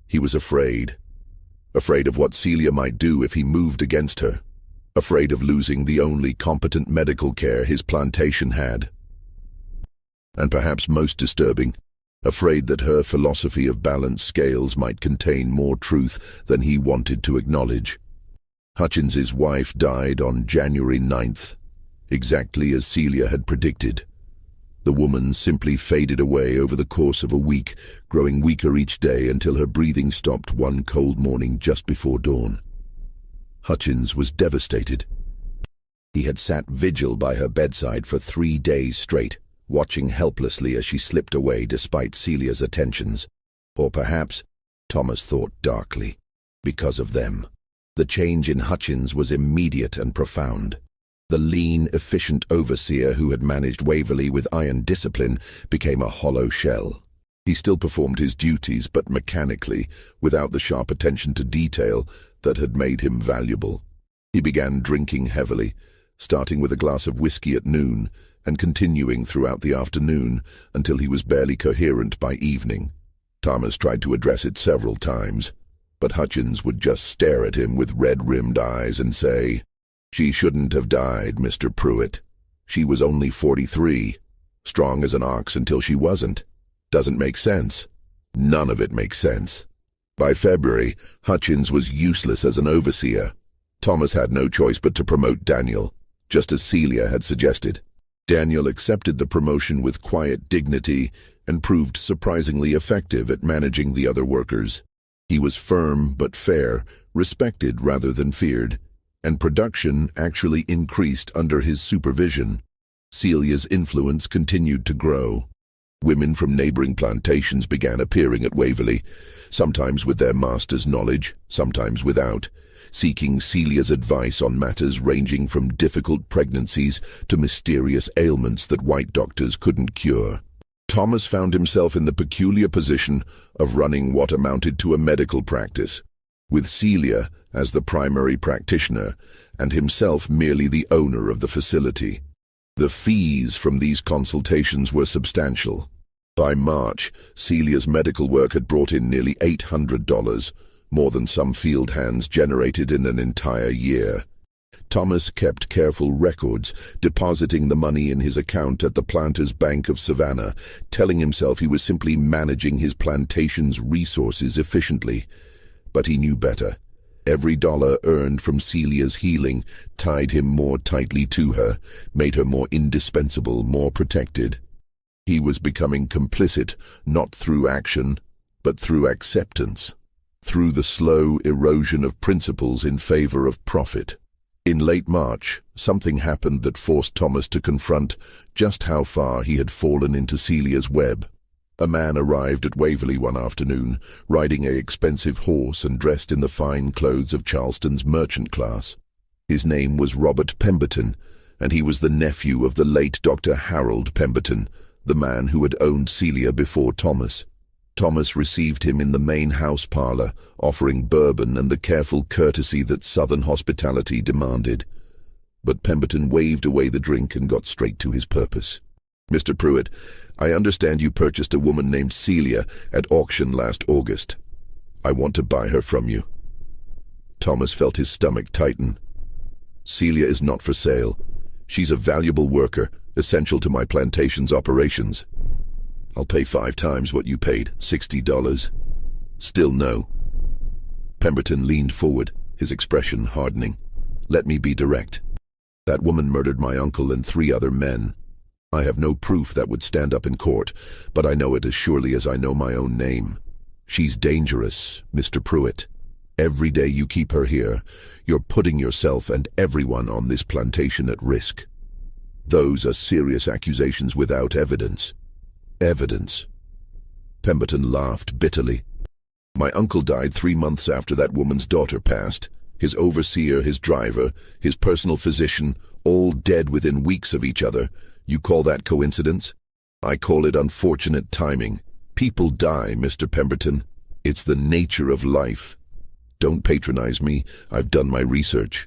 He was afraid. Afraid of what Celia might do if he moved against her. Afraid of losing the only competent medical care his plantation had. And perhaps most disturbing, afraid that her philosophy of balanced scales might contain more truth than he wanted to acknowledge. Hutchins's wife died on January 9th, exactly as Celia had predicted. The woman simply faded away over the course of a week, growing weaker each day until her breathing stopped one cold morning just before dawn. Hutchins was devastated. He had sat vigil by her bedside for 3 days straight, watching helplessly as she slipped away despite Celia's attentions. Or perhaps, Thomas thought darkly, because of them. The change in Hutchins was immediate and profound. The lean, efficient overseer who had managed Waverley with iron discipline became a hollow shell. He still performed his duties, but mechanically, without the sharp attention to detail that had made him valuable. He began drinking heavily, starting with a glass of whiskey at noon and continuing throughout the afternoon until he was barely coherent by evening. Thomas tried to address it several times, but Hutchins would just stare at him with red-rimmed eyes and say, "She shouldn't have died, Mr. Pruitt. She was only 43, strong as an ox until she wasn't. Doesn't make sense. None of it makes sense." By February, Hutchins was useless as an overseer. Thomas had no choice but to promote Daniel, just as Celia had suggested. Daniel accepted the promotion with quiet dignity and proved surprisingly effective at managing the other workers. He was firm but fair, respected rather than feared, and production actually increased under his supervision. Celia's influence continued to grow. Women from neighboring plantations began appearing at Waverley, sometimes with their master's knowledge, sometimes without, seeking Celia's advice on matters ranging from difficult pregnancies to mysterious ailments that white doctors couldn't cure. Thomas found himself in the peculiar position of running what amounted to a medical practice, with Celia as the primary practitioner and himself merely the owner of the facility. The fees from these consultations were substantial. By March, Celia's medical work had brought in nearly $800, more than some field hands generated in an entire year. Thomas kept careful records, depositing the money in his account at the Planters Bank of Savannah, telling himself he was simply managing his plantation's resources efficiently. But he knew better. Every dollar earned from Celia's healing tied him more tightly to her, made her more indispensable, more protected. He was becoming complicit, not through action, but through acceptance, through the slow erosion of principles in favor of profit. In late March, something happened that forced Thomas to confront just how far he had fallen into Celia's web. A man arrived at Waverley one afternoon, riding an expensive horse and dressed in the fine clothes of Charleston's merchant class. His name was Robert Pemberton, and he was the nephew of the late Dr. Harold Pemberton, the man who had owned Celia before Thomas. Thomas received him in the main house parlor, offering bourbon and the careful courtesy that Southern hospitality demanded. But Pemberton waved away the drink and got straight to his purpose. "Mr. Pruitt, I understand you purchased a woman named Celia at auction last August. I want to buy her from you." Thomas felt his stomach tighten. "Celia is not for sale. She's a valuable worker, essential to my plantation's operations." I'll pay 5 times what you paid, $60. Still no. Pemberton leaned forward, his expression hardening. Let me be direct. That woman murdered my uncle and 3 other men. I have no proof that would stand up in court, but I know it as surely as I know my own name. She's dangerous, Mr. Pruitt. Every day you keep her here, you're putting yourself and everyone on this plantation at risk. Those are serious accusations without evidence. Evidence. Pemberton laughed bitterly. My uncle died 3 months after that woman's daughter passed. His overseer, his driver, his personal physician, all dead within weeks of each other. You call that coincidence? I call it unfortunate timing. People die, Mr. Pemberton. It's the nature of life. Don't patronize me. I've done my research.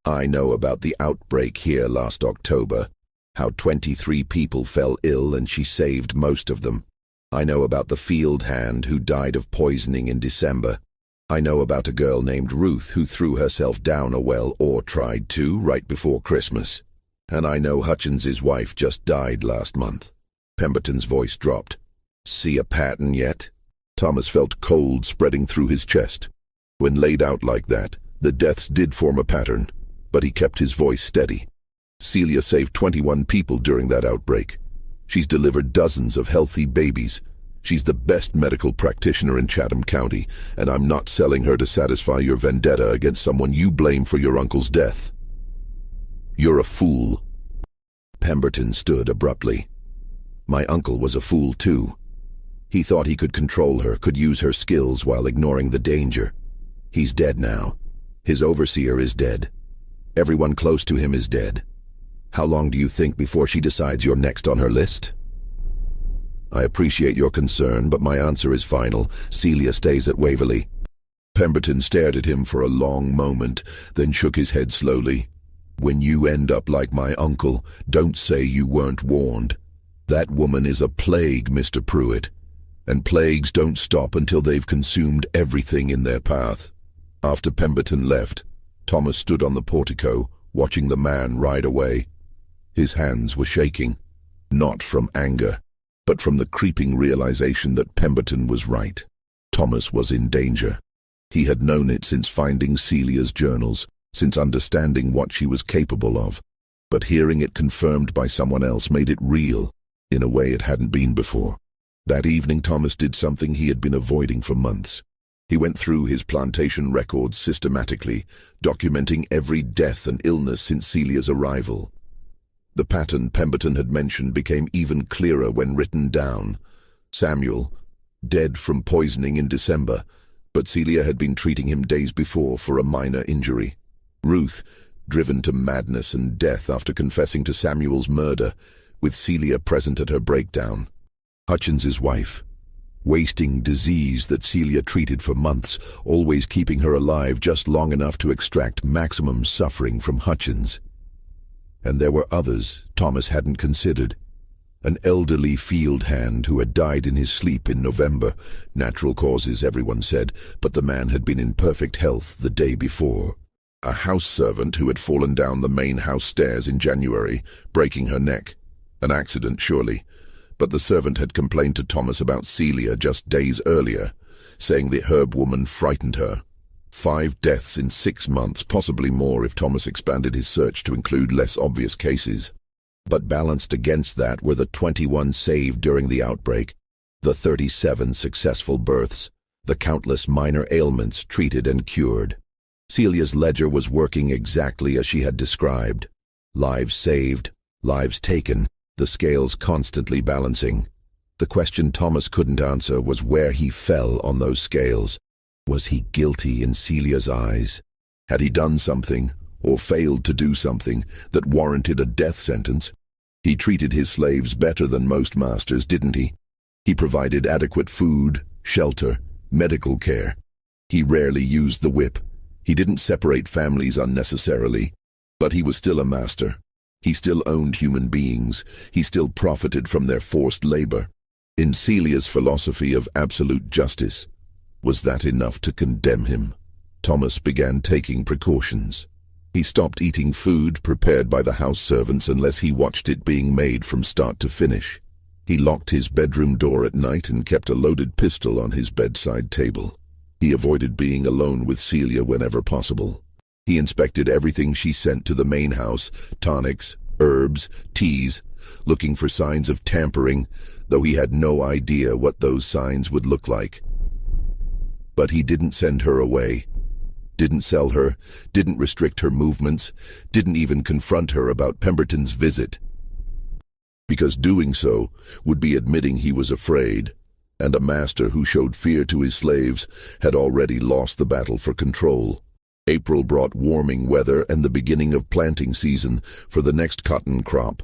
I know about the outbreak here last October, how 23 people fell ill and she saved most of them. I know about the field hand who died of poisoning in December. I know about a girl named Ruth who threw herself down a well, or tried to, right before Christmas. And I know Hutchins's wife just died last month. Pemberton's voice dropped. See a pattern yet? Thomas felt cold spreading through his chest. When laid out like that, the deaths did form a pattern, but he kept his voice steady. Celia saved 21 people during that outbreak. She's delivered dozens of healthy babies. She's the best medical practitioner in Chatham County, and I'm not selling her to satisfy your vendetta against someone you blame for your uncle's death. You're a fool. Pemberton stood abruptly. My uncle was a fool too. He thought he could control her, could use her skills while ignoring the danger. He's dead now. His overseer is dead. Everyone close to him is dead. How long do you think before she decides you're next on her list? I appreciate your concern, but my answer is final. Celia stays at Waverley. Pemberton stared at him for a long moment, then shook his head slowly. When you end up like my uncle, don't say you weren't warned. That woman is a plague, Mr. Pruitt, and plagues don't stop until they've consumed everything in their path. After Pemberton left, Thomas stood on the portico, watching the man ride away. His hands were shaking, not from anger, but from the creeping realization that Pemberton was right. Thomas was in danger. He had known it since finding Celia's journals, since understanding what she was capable of, but hearing it confirmed by someone else made it real, in a way it hadn't been before. That evening Thomas did something he had been avoiding for months. He went through his plantation records systematically, documenting every death and illness since Celia's arrival. The pattern Pemberton had mentioned became even clearer when written down. Samuel, dead from poisoning in December, but Celia had been treating him days before for a minor injury. Ruth, driven to madness and death after confessing to Samuel's murder, with Celia present at her breakdown. Hutchins's wife, wasting disease that Celia treated for months, always keeping her alive just long enough to extract maximum suffering from Hutchins. And there were others Thomas hadn't considered. An elderly field hand who had died in his sleep in November. Natural causes, everyone said, but the man had been in perfect health the day before. A house servant who had fallen down the main house stairs in January, breaking her neck. An accident, surely. But the servant had complained to Thomas about Celia just days earlier, saying the herb woman frightened her. 5 deaths in 6 months, possibly more if Thomas expanded his search to include less obvious cases. But balanced against that were the 21 saved during the outbreak, the 37 successful births, the countless minor ailments treated and cured. Celia's ledger was working exactly as she had described. Lives saved, lives taken, the scales constantly balancing. The question Thomas couldn't answer was where he fell on those scales. Was he guilty in Celia's eyes? Had he done something, or failed to do something, that warranted a death sentence? He treated his slaves better than most masters, didn't he? He provided adequate food, shelter, medical care. He rarely used the whip. He didn't separate families unnecessarily. But he was still a master. He still owned human beings. He still profited from their forced labor. In Celia's philosophy of absolute justice, was that enough to condemn him? Thomas began taking precautions. He stopped eating food prepared by the house servants unless he watched it being made from start to finish. He locked his bedroom door at night and kept a loaded pistol on his bedside table. He avoided being alone with Celia whenever possible. He inspected everything she sent to the main house, tonics, herbs, teas, looking for signs of tampering, though he had no idea what those signs would look like. But he didn't send her away, didn't sell her, didn't restrict her movements, didn't even confront her about Pemberton's visit. Because doing so would be admitting he was afraid, and a master who showed fear to his slaves had already lost the battle for control. April brought warming weather and the beginning of planting season for the next cotton crop.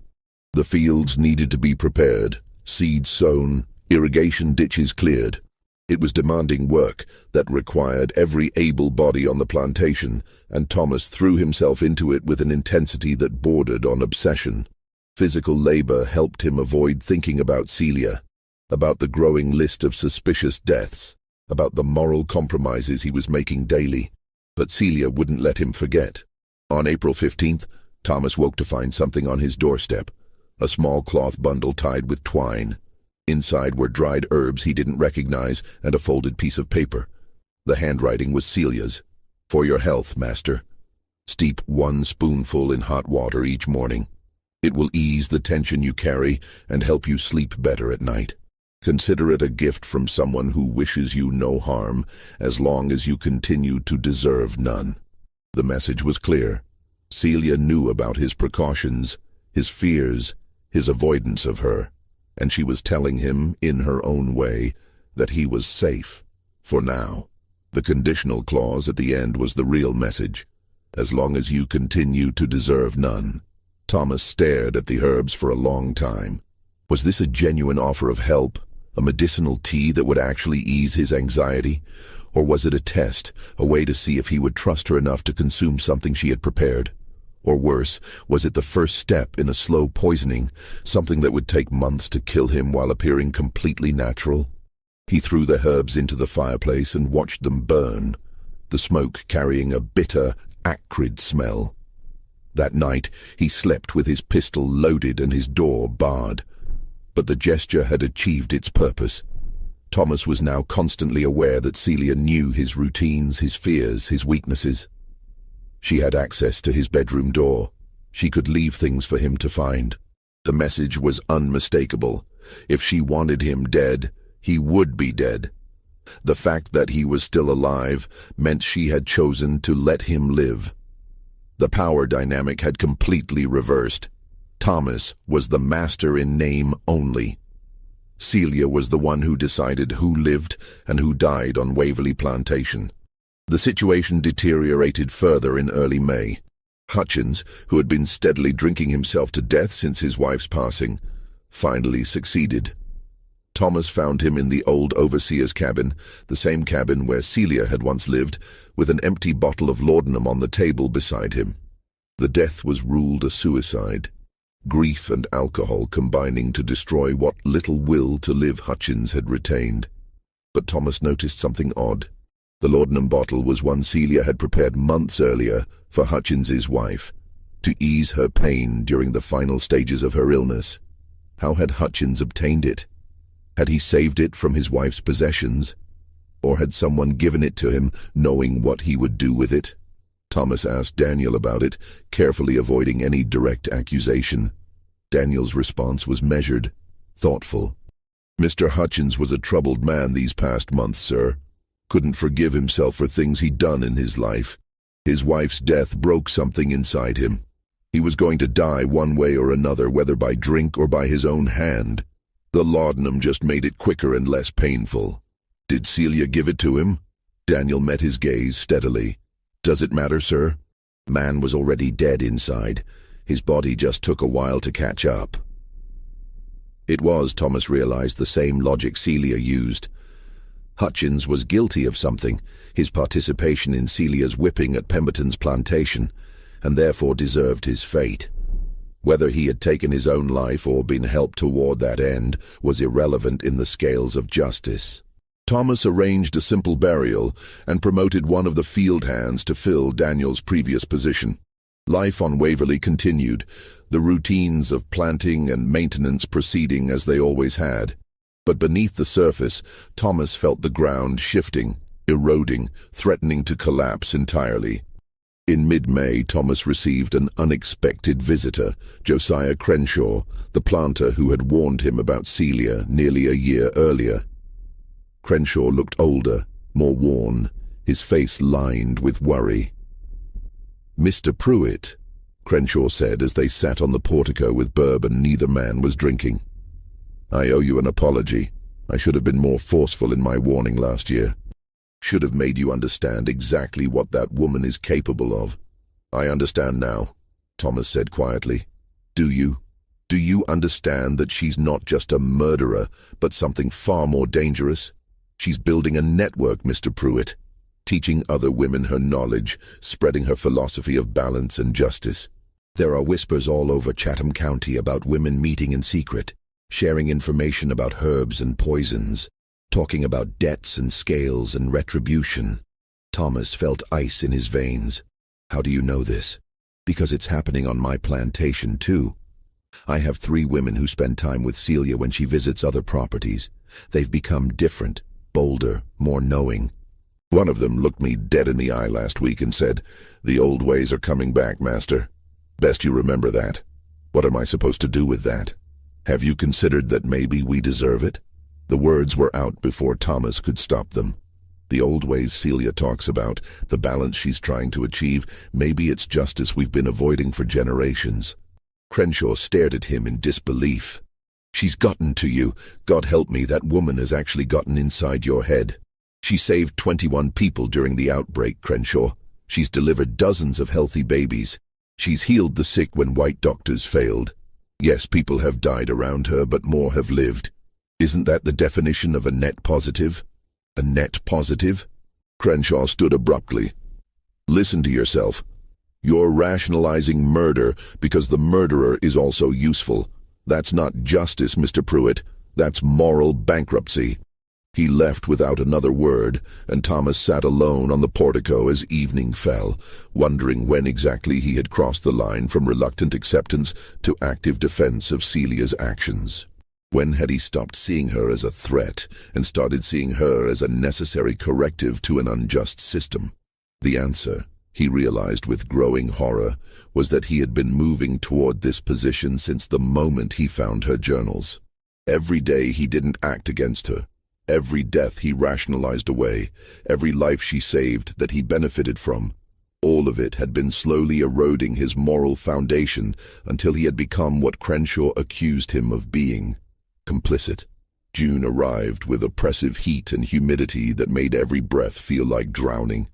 The fields needed to be prepared, seeds sown, irrigation ditches cleared. It was demanding work that required every able body on the plantation, and Thomas threw himself into it with an intensity that bordered on obsession. Physical labor helped him avoid thinking about Celia, about the growing list of suspicious deaths, about the moral compromises he was making daily. But Celia wouldn't let him forget. On April 15th, Thomas woke to find something on his doorstep, a small cloth bundle tied with twine. Inside were dried herbs he didn't recognize and a folded piece of paper. The handwriting was Celia's. "For your health, master. Steep 1 spoonful in hot water each morning. It will ease the tension you carry and help you sleep better at night. Consider it a gift from someone who wishes you no harm, as long as you continue to deserve none." The message was clear. Celia knew about his precautions, his fears, his avoidance of her, and she was telling him, in her own way, that he was safe, for now. The conditional clause at the end was the real message. As long as you continue to deserve none. Thomas stared at the herbs for a long time. Was this a genuine offer of help, a medicinal tea that would actually ease his anxiety? Or was it a test, a way to see if he would trust her enough to consume something she had prepared? Or worse, was it the first step in a slow poisoning, something that would take months to kill him while appearing completely natural? He threw the herbs into the fireplace and watched them burn, the smoke carrying a bitter, acrid smell. That night, he slept with his pistol loaded and his door barred. But the gesture had achieved its purpose. Thomas was now constantly aware that Celia knew his routines, his fears, his weaknesses. She had access to his bedroom door. She could leave things for him to find. The message was unmistakable. If she wanted him dead, he would be dead. The fact that he was still alive meant she had chosen to let him live. The power dynamic had completely reversed. Thomas was the master in name only. Celia was the one who decided who lived and who died on Waverly Plantation. The situation deteriorated further in early May. Hutchins, who had been steadily drinking himself to death since his wife's passing, finally succeeded. Thomas found him in the old overseer's cabin, the same cabin where Celia had once lived, with an empty bottle of laudanum on the table beside him. The death was ruled a suicide. Grief and alcohol combining to destroy what little will to live Hutchins had retained. But Thomas noticed something odd. The laudanum bottle was one Celia had prepared months earlier for Hutchins's wife, to ease her pain during the final stages of her illness. How had Hutchins obtained it? Had he saved it from his wife's possessions? Or had someone given it to him, knowing what he would do with it? Thomas asked Daniel about it, carefully avoiding any direct accusation. Daniel's response was measured, thoughtful. "Mr. Hutchins was a troubled man these past months, sir. Couldn't forgive himself for things he'd done in his life. His wife's death broke something inside him. He was going to die one way or another, whether by drink or by his own hand. The laudanum just made it quicker and less painful." "Did Celia give it to him?" Daniel met his gaze steadily. "Does it matter, sir?" Man was already dead inside. His body just took a while to catch up. It was, Thomas realized, the same logic Celia used. Hutchins was guilty of something, his participation in Celia's whipping at Pemberton's plantation, and therefore deserved his fate. Whether he had taken his own life or been helped toward that end was irrelevant in the scales of justice. Thomas arranged a simple burial and promoted one of the field hands to fill Daniel's previous position. Life on Waverley continued, the routines of planting and maintenance proceeding as they always had. But beneath the surface, Thomas felt the ground shifting, eroding, threatening to collapse entirely. In mid-May, Thomas received an unexpected visitor, Josiah Crenshaw, the planter who had warned him about Celia nearly a year earlier. Crenshaw looked older, more worn, his face lined with worry. "Mr. Pruitt," Crenshaw said as they sat on the portico with bourbon neither man was drinking. "I owe you an apology. I should have been more forceful in my warning last year. Should have made you understand exactly what that woman is capable of." "I understand now," Thomas said quietly. "Do you? Do you understand that she's not just a murderer, but something far more dangerous? She's building a network, Mr. Pruitt, teaching other women her knowledge, spreading her philosophy of balance and justice. There are whispers all over Chatham County about women meeting in secret, sharing information about herbs and poisons, talking about debts and scales and retribution." Thomas felt ice in his veins. "How do you know this?" "Because it's happening on my plantation too. I have 3 women who spend time with Celia when she visits other properties. They've become different, bolder, more knowing. One of them looked me dead in the eye last week and said, 'The old ways are coming back, master. Best you remember that.' What am I supposed to do with that? Have you considered that maybe we deserve it?" The words were out before Thomas could stop them. "The old ways Celia talks about, the balance she's trying to achieve, maybe it's justice we've been avoiding for generations." Crenshaw stared at him in disbelief. "She's gotten to you. God help me, that woman has actually gotten inside your head. She saved 21 people during the outbreak, Crenshaw. She's delivered dozens of healthy babies. She's healed the sick when white doctors failed. Yes, people have died around her, but more have lived. Isn't that the definition of a net positive?" "A net positive?" Crenshaw stood abruptly. "Listen to yourself. You're rationalizing murder because the murderer is also useful. That's not justice, Mr. Pruitt. That's moral bankruptcy." He left without another word, and Thomas sat alone on the portico as evening fell, wondering when exactly he had crossed the line from reluctant acceptance to active defense of Celia's actions. When had he stopped seeing her as a threat and started seeing her as a necessary corrective to an unjust system? The answer, he realized with growing horror, was that he had been moving toward this position since the moment he found her journals. Every day he didn't act against her. Every death he rationalized away, every life she saved that he benefited from, all of it had been slowly eroding his moral foundation until he had become what Crenshaw accused him of being: complicit. June arrived with oppressive heat and humidity that made every breath feel like drowning.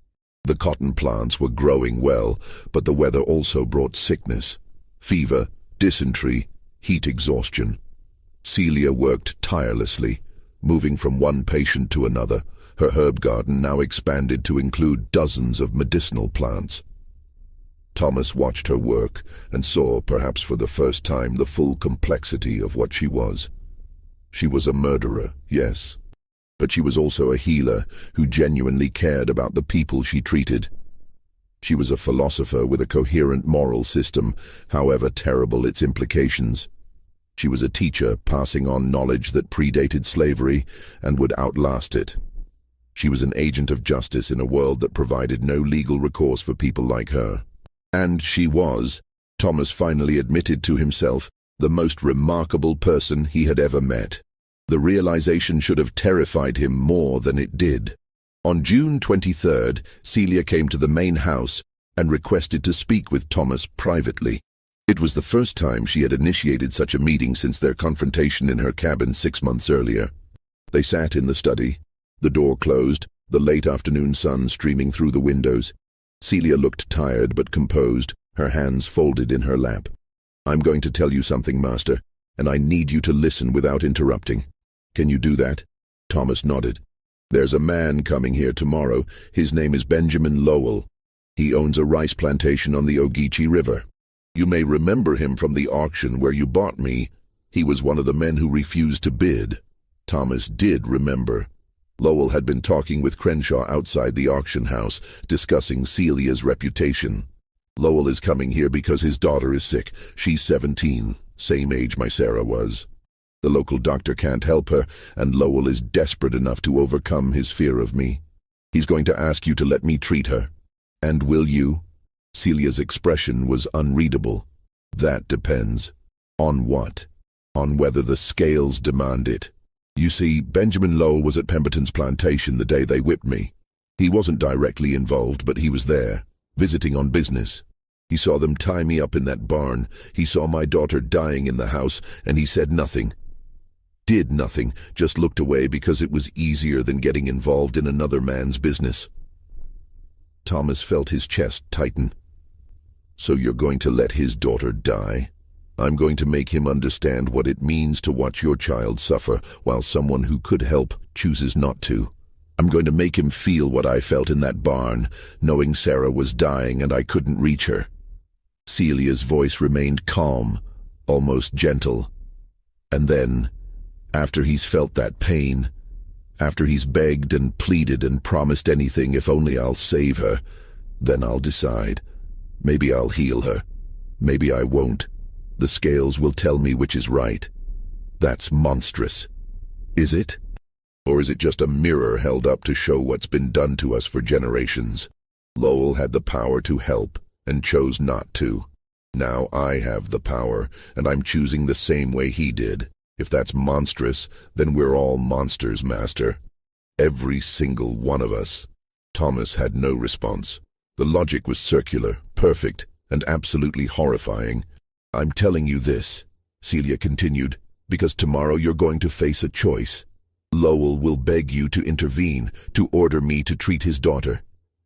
The cotton plants were growing well, but the weather also brought sickness, fever, dysentery, heat exhaustion. Celia worked tirelessly, moving from one patient to another, her herb garden now expanded to include dozens of medicinal plants. Thomas watched her work and saw, perhaps for the first time, the full complexity of what she was. She was a murderer, yes, but she was also a healer who genuinely cared about the people she treated. She was a philosopher with a coherent moral system, however terrible its implications. She was a teacher passing on knowledge that predated slavery and would outlast it. She was an agent of justice in a world that provided no legal recourse for people like her. And she was, Thomas finally admitted to himself, the most remarkable person he had ever met. The realization should have terrified him more than it did. On June 23rd, Celia came to the main house and requested to speak with Thomas privately. It was the first time she had initiated such a meeting since their confrontation in her cabin 6 months earlier. They sat in the study, the door closed, the late afternoon sun streaming through the windows. Celia looked tired but composed, her hands folded in her lap. "I'm going to tell you something, Master, and I need you to listen without interrupting. Can you do that?" Thomas nodded. "There's a man coming here tomorrow. His name is Benjamin Lowell. He owns a rice plantation on the Ogeechee River. You may remember him from the auction where you bought me. He was one of the men who refused to bid." Thomas did remember. Lowell had been talking with Crenshaw outside the auction house, discussing Celia's reputation. Lowell is coming here because his daughter is sick. She's 17, same age my Sarah was. The local doctor can't help her, and Lowell is desperate enough to overcome his fear of me. He's going to ask you to let me treat her. And will you? Celia's expression was unreadable. That depends. On what? On whether the scales demand it. You see, Benjamin Lowell was at Pemberton's plantation the day they whipped me. He wasn't directly involved, but he was there, visiting on business. He saw them tie me up in that barn. He saw my daughter dying in the house, and he said nothing. Did nothing, just looked away because it was easier than getting involved in another man's business. Thomas felt his chest tighten. So you're going to let his daughter die? I'm going to make him understand what it means to watch your child suffer while someone who could help chooses not to. I'm going to make him feel what I felt in that barn, knowing Sarah was dying and I couldn't reach her. Celia's voice remained calm, almost gentle. And then, after he's felt that pain, after he's begged and pleaded and promised anything if only I'll save her, then I'll decide. Maybe I'll heal her. Maybe I won't. The scales will tell me which is right. That's monstrous. Is it? Or is it just a mirror held up to show what's been done to us for generations? Lowell had the power to help and chose not to. Now I have the power, and I'm choosing the same way he did. If that's monstrous, then we're all monsters, Master. Every single one of us. Thomas had no response. The logic was circular, perfect, and absolutely horrifying. I'm telling you this, Celia continued, because tomorrow you're going to face a choice. Lowell will beg you to intervene, to order me to treat his daughter.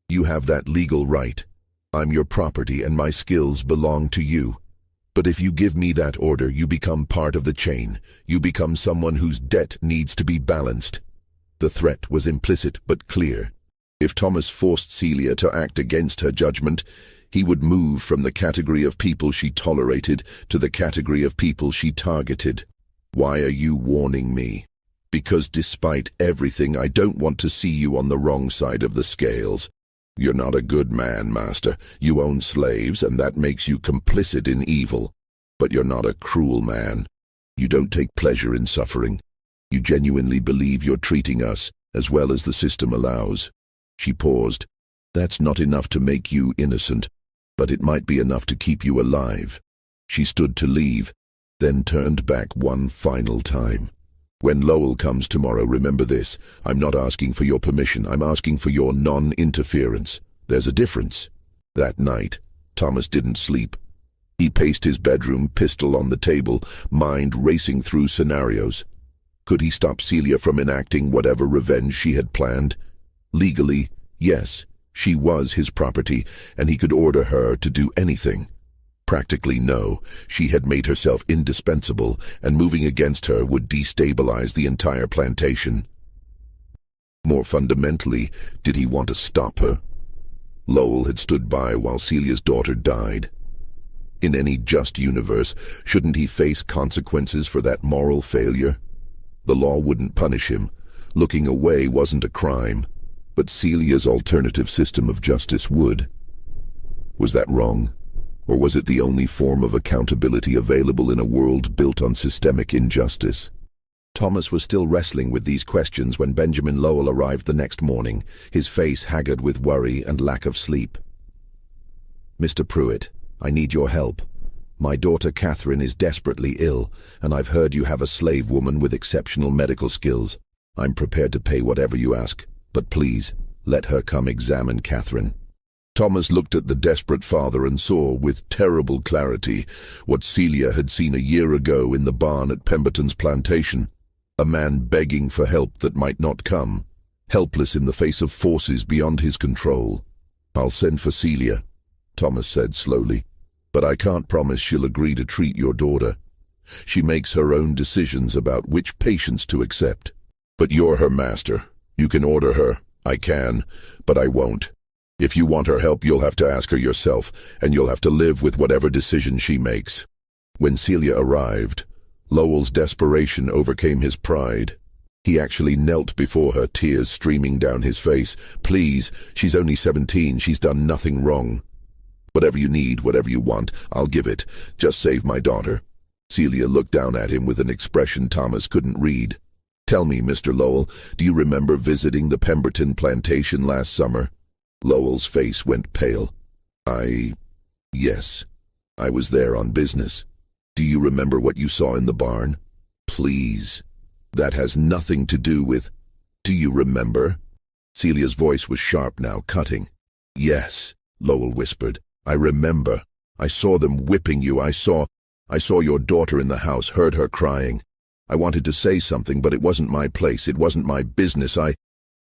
You have that legal right. I'm your property and my skills belong to you. But if you give me that order, you become part of the chain. You become someone whose debt needs to be balanced. The threat was implicit but clear. If Thomas forced Celia to act against her judgment, he would move from the category of people she tolerated to the category of people she targeted. Why are you warning me? Because despite everything, I don't want to see you on the wrong side of the scales. You're not a good man, Master. You own slaves, and that makes you complicit in evil. But you're not a cruel man. You don't take pleasure in suffering. You genuinely believe you're treating us as well as the system allows. She paused. That's not enough to make you innocent, but it might be enough to keep you alive. She stood to leave, then turned back one final time. When Lowell comes tomorrow, remember this. I'm not asking for your permission. I'm asking for your non-interference. There's a difference. That night, Thomas didn't sleep. He paced his bedroom, pistol on the table, mind racing through scenarios. Could he stop Celia from enacting whatever revenge she had planned? Legally, yes, she was his property, and he could order her to do anything. Practically no, she had made herself indispensable, and moving against her would destabilize the entire plantation. More fundamentally, did he want to stop her? Lowell had stood by while Celia's daughter died. In any just universe, shouldn't he face consequences for that moral failure? The law wouldn't punish him. Looking away wasn't a crime, but Celia's alternative system of justice would. Was that wrong? Or was it the only form of accountability available in a world built on systemic injustice? Thomas was still wrestling with these questions when Benjamin Lowell arrived the next morning, his face haggard with worry and lack of sleep. Mr. Pruitt, I need your help. My daughter Catherine is desperately ill, and I've heard you have a slave woman with exceptional medical skills. I'm prepared to pay whatever you ask, but please, let her come examine Catherine. Thomas looked at the desperate father and saw, with terrible clarity, what Celia had seen a year ago in the barn at Pemberton's plantation. A man begging for help that might not come, helpless in the face of forces beyond his control. I'll send for Celia, Thomas said slowly, but I can't promise she'll agree to treat your daughter. She makes her own decisions about which patients to accept. But you're her master. You can order her. I can, but I won't. If you want her help, you'll have to ask her yourself, and you'll have to live with whatever decision she makes. When Celia arrived, Lowell's desperation overcame his pride. He actually knelt before her, tears streaming down his face. Please, she's only 17, she's done nothing wrong. Whatever you need, whatever you want, I'll give it. Just save my daughter." Celia looked down at him with an expression Thomas couldn't read. "Tell me, Mr. Lowell, do you remember visiting the Pemberton plantation last summer?" Lowell's face went pale. Yes. I was there on business." "Do you remember what you saw in the barn?" "Please. That has nothing to do with—" "Do you remember?" Celia's voice was sharp now, cutting. "Yes," Lowell whispered. "I remember. I saw them whipping you. I saw your daughter in the house, heard her crying. I wanted to say something, but it wasn't my place. It wasn't my business.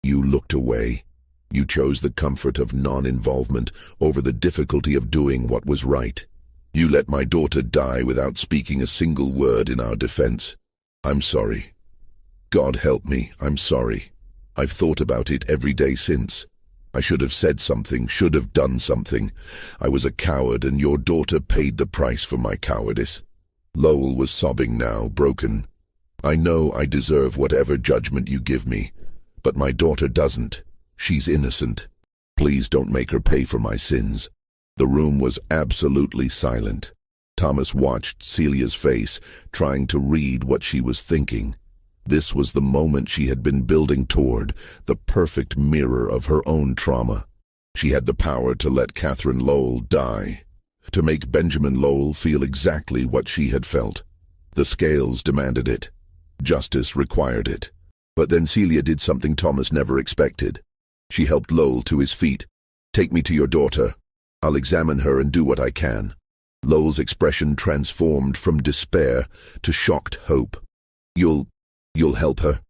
You looked away. You chose the comfort of non-involvement over the difficulty of doing what was right. You let my daughter die without speaking a single word in our defense. I'm sorry. God help me, I'm sorry. I've thought about it every day since. I should have said something, should have done something. I was a coward, and your daughter paid the price for my cowardice." Lowell was sobbing now, broken. "I know I deserve whatever judgment you give me, but my daughter doesn't. She's innocent. Please don't make her pay for my sins." The room was absolutely silent. Thomas watched Celia's face, trying to read what she was thinking. This was the moment she had been building toward, the perfect mirror of her own trauma. She had the power to let Catherine Lowell die, to make Benjamin Lowell feel exactly what she had felt. The scales demanded it. Justice required it. But then Celia did something Thomas never expected. She helped Lowell to his feet. "Take me to your daughter. I'll examine her and do what I can." Lowell's expression transformed from despair to shocked hope. You'll help her?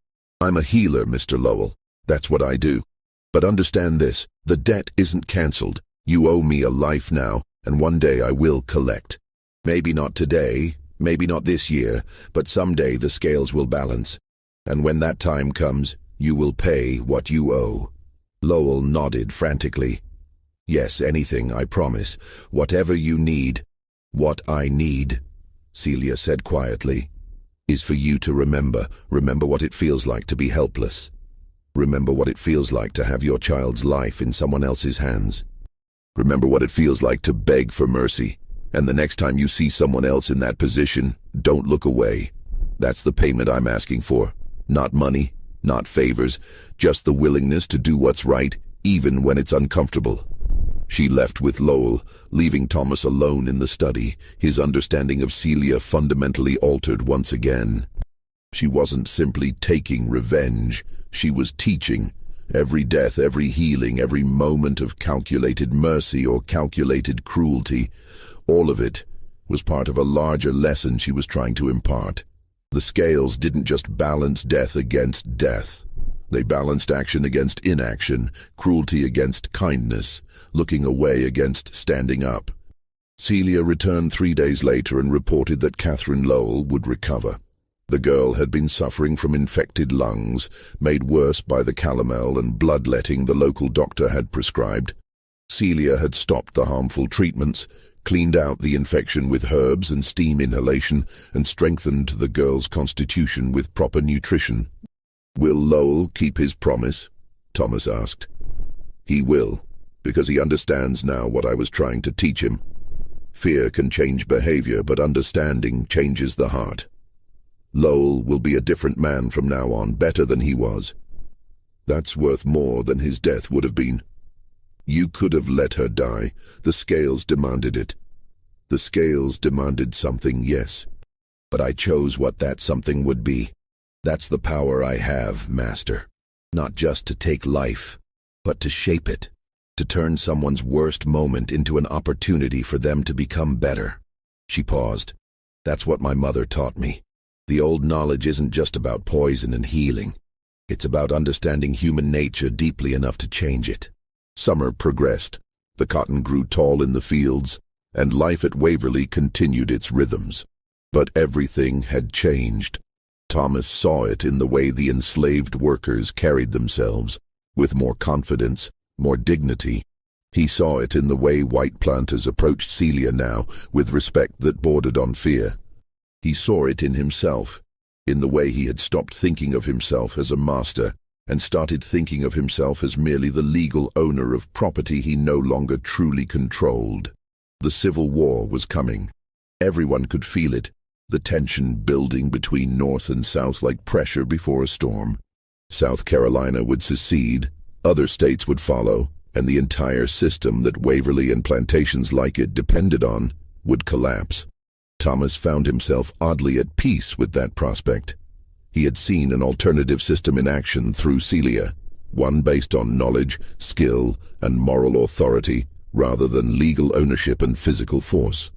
"I'm a healer, Mr. Lowell. That's what I do. But understand this, the debt isn't cancelled. You owe me a life now, and one day I will collect. Maybe not today, maybe not this year, but someday the scales will balance. And when that time comes, you will pay what you owe." Lowell nodded frantically. "Yes, anything, I promise. Whatever you need." "What I need," Celia said quietly, "is for you to remember what it feels like to be helpless. Remember what it feels like to have your child's life in someone else's hands. Remember what it feels like to beg for mercy, and the next time you see someone else in that position, don't look away. That's the payment I'm asking for. Not money, not favors, just the willingness to do what's right, even when it's uncomfortable." She left with Lowell, leaving Thomas alone in the study, his understanding of Celia fundamentally altered once again. She wasn't simply taking revenge, she was teaching. Every death, every healing, every moment of calculated mercy or calculated cruelty, all of it was part of a larger lesson she was trying to impart. The scales didn't just balance death against death. They balanced action against inaction, cruelty against kindness, looking away against standing up. Celia returned 3 days later and reported that Catherine Lowell would recover. The girl had been suffering from infected lungs, made worse by the calomel and bloodletting the local doctor had prescribed. Celia had stopped the harmful treatments, cleaned out the infection with herbs and steam inhalation, and strengthened the girl's constitution with proper nutrition. "Will Lowell keep his promise?" Thomas asked. "He will, because he understands now what I was trying to teach him. Fear can change behavior, but understanding changes the heart. Lowell will be a different man from now on, better than he was. That's worth more than his death would have been. You could have let her die. The scales demanded it. The scales demanded something, yes. But I chose what that something would be. That's the power I have, Master. Not just to take life, but to shape it. To turn someone's worst moment into an opportunity for them to become better." She paused. "That's what my mother taught me. The old knowledge isn't just about poison and healing. It's about understanding human nature deeply enough to change it." Summer progressed. The cotton grew tall in the fields, and life at Waverly continued its rhythms. But everything had changed. Thomas saw it in the way the enslaved workers carried themselves, with more confidence, more dignity. He saw it in the way white planters approached Celia now, with respect that bordered on fear. He saw it in himself, in the way he had stopped thinking of himself as a master and started thinking of himself as merely the legal owner of property he no longer truly controlled. The Civil War was coming. Everyone could feel it, the tension building between North and South like pressure before a storm. South Carolina would secede, other states would follow, and the entire system that Waverly and plantations like it depended on would collapse. Thomas found himself oddly at peace with that prospect. He had seen an alternative system in action through Celia, one based on knowledge, skill, and moral authority, rather than legal ownership and physical force.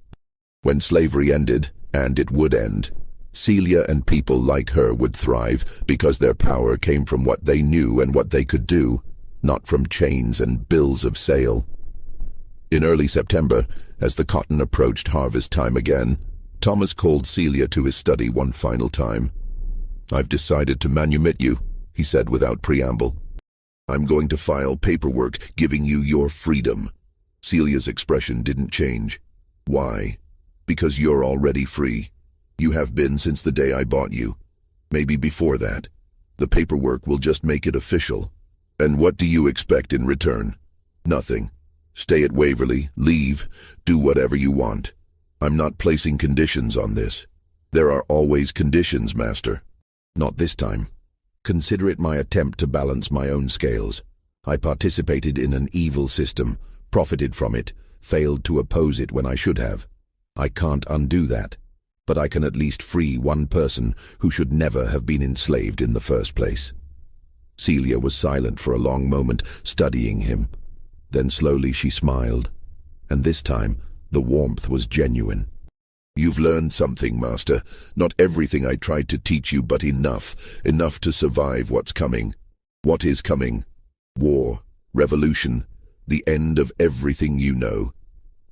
When slavery ended, and it would end, Celia and people like her would thrive because their power came from what they knew and what they could do, not from chains and bills of sale. In early September, as the cotton approached harvest time again, Thomas called Celia to his study one final time. "I've decided to manumit you," he said without preamble. "I'm going to file paperwork giving you your freedom." Celia's expression didn't change. "Why?" "Because you're already free. You have been since the day I bought you. Maybe before that. The paperwork will just make it official. And what do you expect in return? Nothing. Stay at Waverly, leave, do whatever you want. I'm not placing conditions on this. There are always conditions, Master. Not this time. Consider it my attempt to balance my own scales. I participated in an evil system, profited from it, failed to oppose it when I should have. I can't undo that, but I can at least free one person who should never have been enslaved in the first place." Celia was silent for a long moment, studying him. Then slowly she smiled, and this time the warmth was genuine. "You've learned something, Master. Not everything I tried to teach you, but enough to survive what's coming." "What is coming?" "War, revolution, the end of everything you know.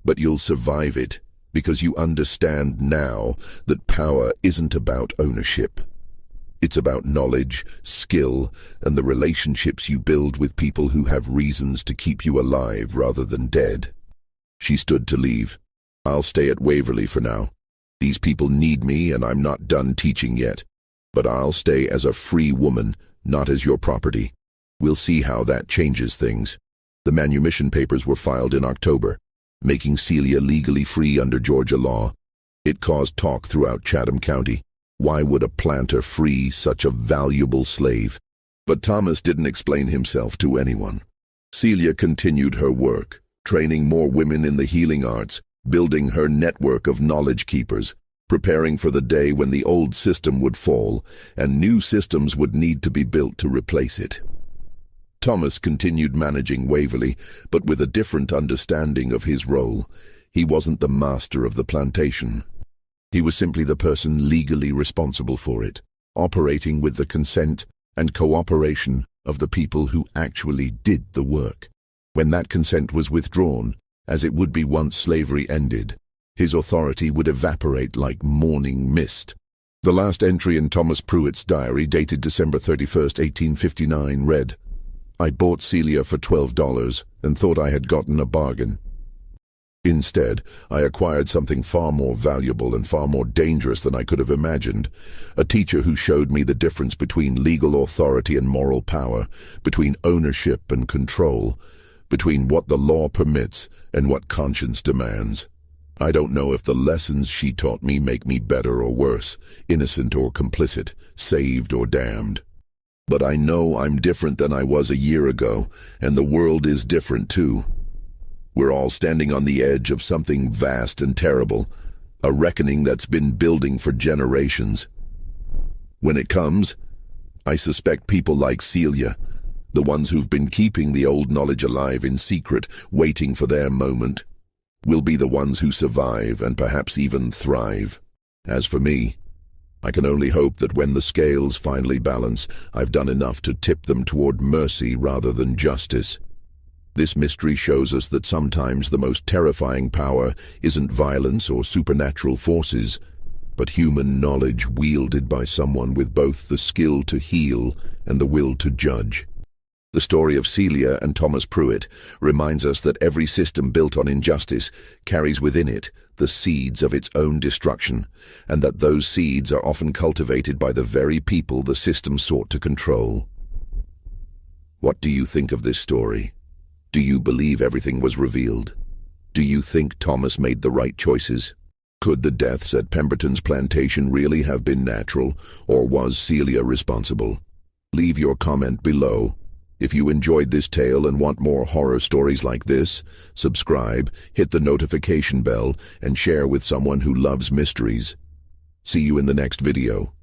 But you'll survive it, because you understand now that power isn't about ownership. It's about knowledge, skill, and the relationships you build with people who have reasons to keep you alive rather than dead." She stood to leave. "I'll stay at Waverly for now. These people need me and I'm not done teaching yet. But I'll stay as a free woman, not as your property. We'll see how that changes things." The manumission papers were filed in October, making Celia legally free under Georgia law. It caused talk throughout Chatham County. Why would a planter free such a valuable slave? But Thomas didn't explain himself to anyone. Celia continued her work, training more women in the healing arts, building her network of knowledge keepers, preparing for the day when the old system would fall and new systems would need to be built to replace it. Thomas continued managing Waverly, but with a different understanding of his role. He wasn't the master of the plantation. He was simply the person legally responsible for it, operating with the consent and cooperation of the people who actually did the work. When that consent was withdrawn, as it would be once slavery ended, his authority would evaporate like morning mist. The last entry in Thomas Pruitt's diary, dated December 31st, 1859, read, "I bought Celia for $12 and thought I had gotten a bargain. Instead, I acquired something far more valuable and far more dangerous than I could have imagined. A teacher who showed me the difference between legal authority and moral power, between ownership and control, between what the law permits and what conscience demands. I don't know if the lessons she taught me make me better or worse, innocent or complicit, saved or damned. But I know I'm different than I was a year ago, and the world is different too. We're all standing on the edge of something vast and terrible, a reckoning that's been building for generations. When it comes, I suspect people like Celia, the ones who've been keeping the old knowledge alive in secret, waiting for their moment, will be the ones who survive and perhaps even thrive. As for me, I can only hope that when the scales finally balance, I've done enough to tip them toward mercy rather than justice. This mystery shows us that sometimes the most terrifying power isn't violence or supernatural forces, but human knowledge wielded by someone with both the skill to heal and the will to judge. The story of Celia and Thomas Pruitt reminds us that every system built on injustice carries within it the seeds of its own destruction, and that those seeds are often cultivated by the very people the system sought to control. What do you think of this story? Do you believe everything was revealed? Do you think Thomas made the right choices? Could the deaths at Pemberton's plantation really have been natural, or was Celia responsible? Leave your comment below. If you enjoyed this tale and want more horror stories like this, subscribe, hit the notification bell, and share with someone who loves mysteries. See you in the next video.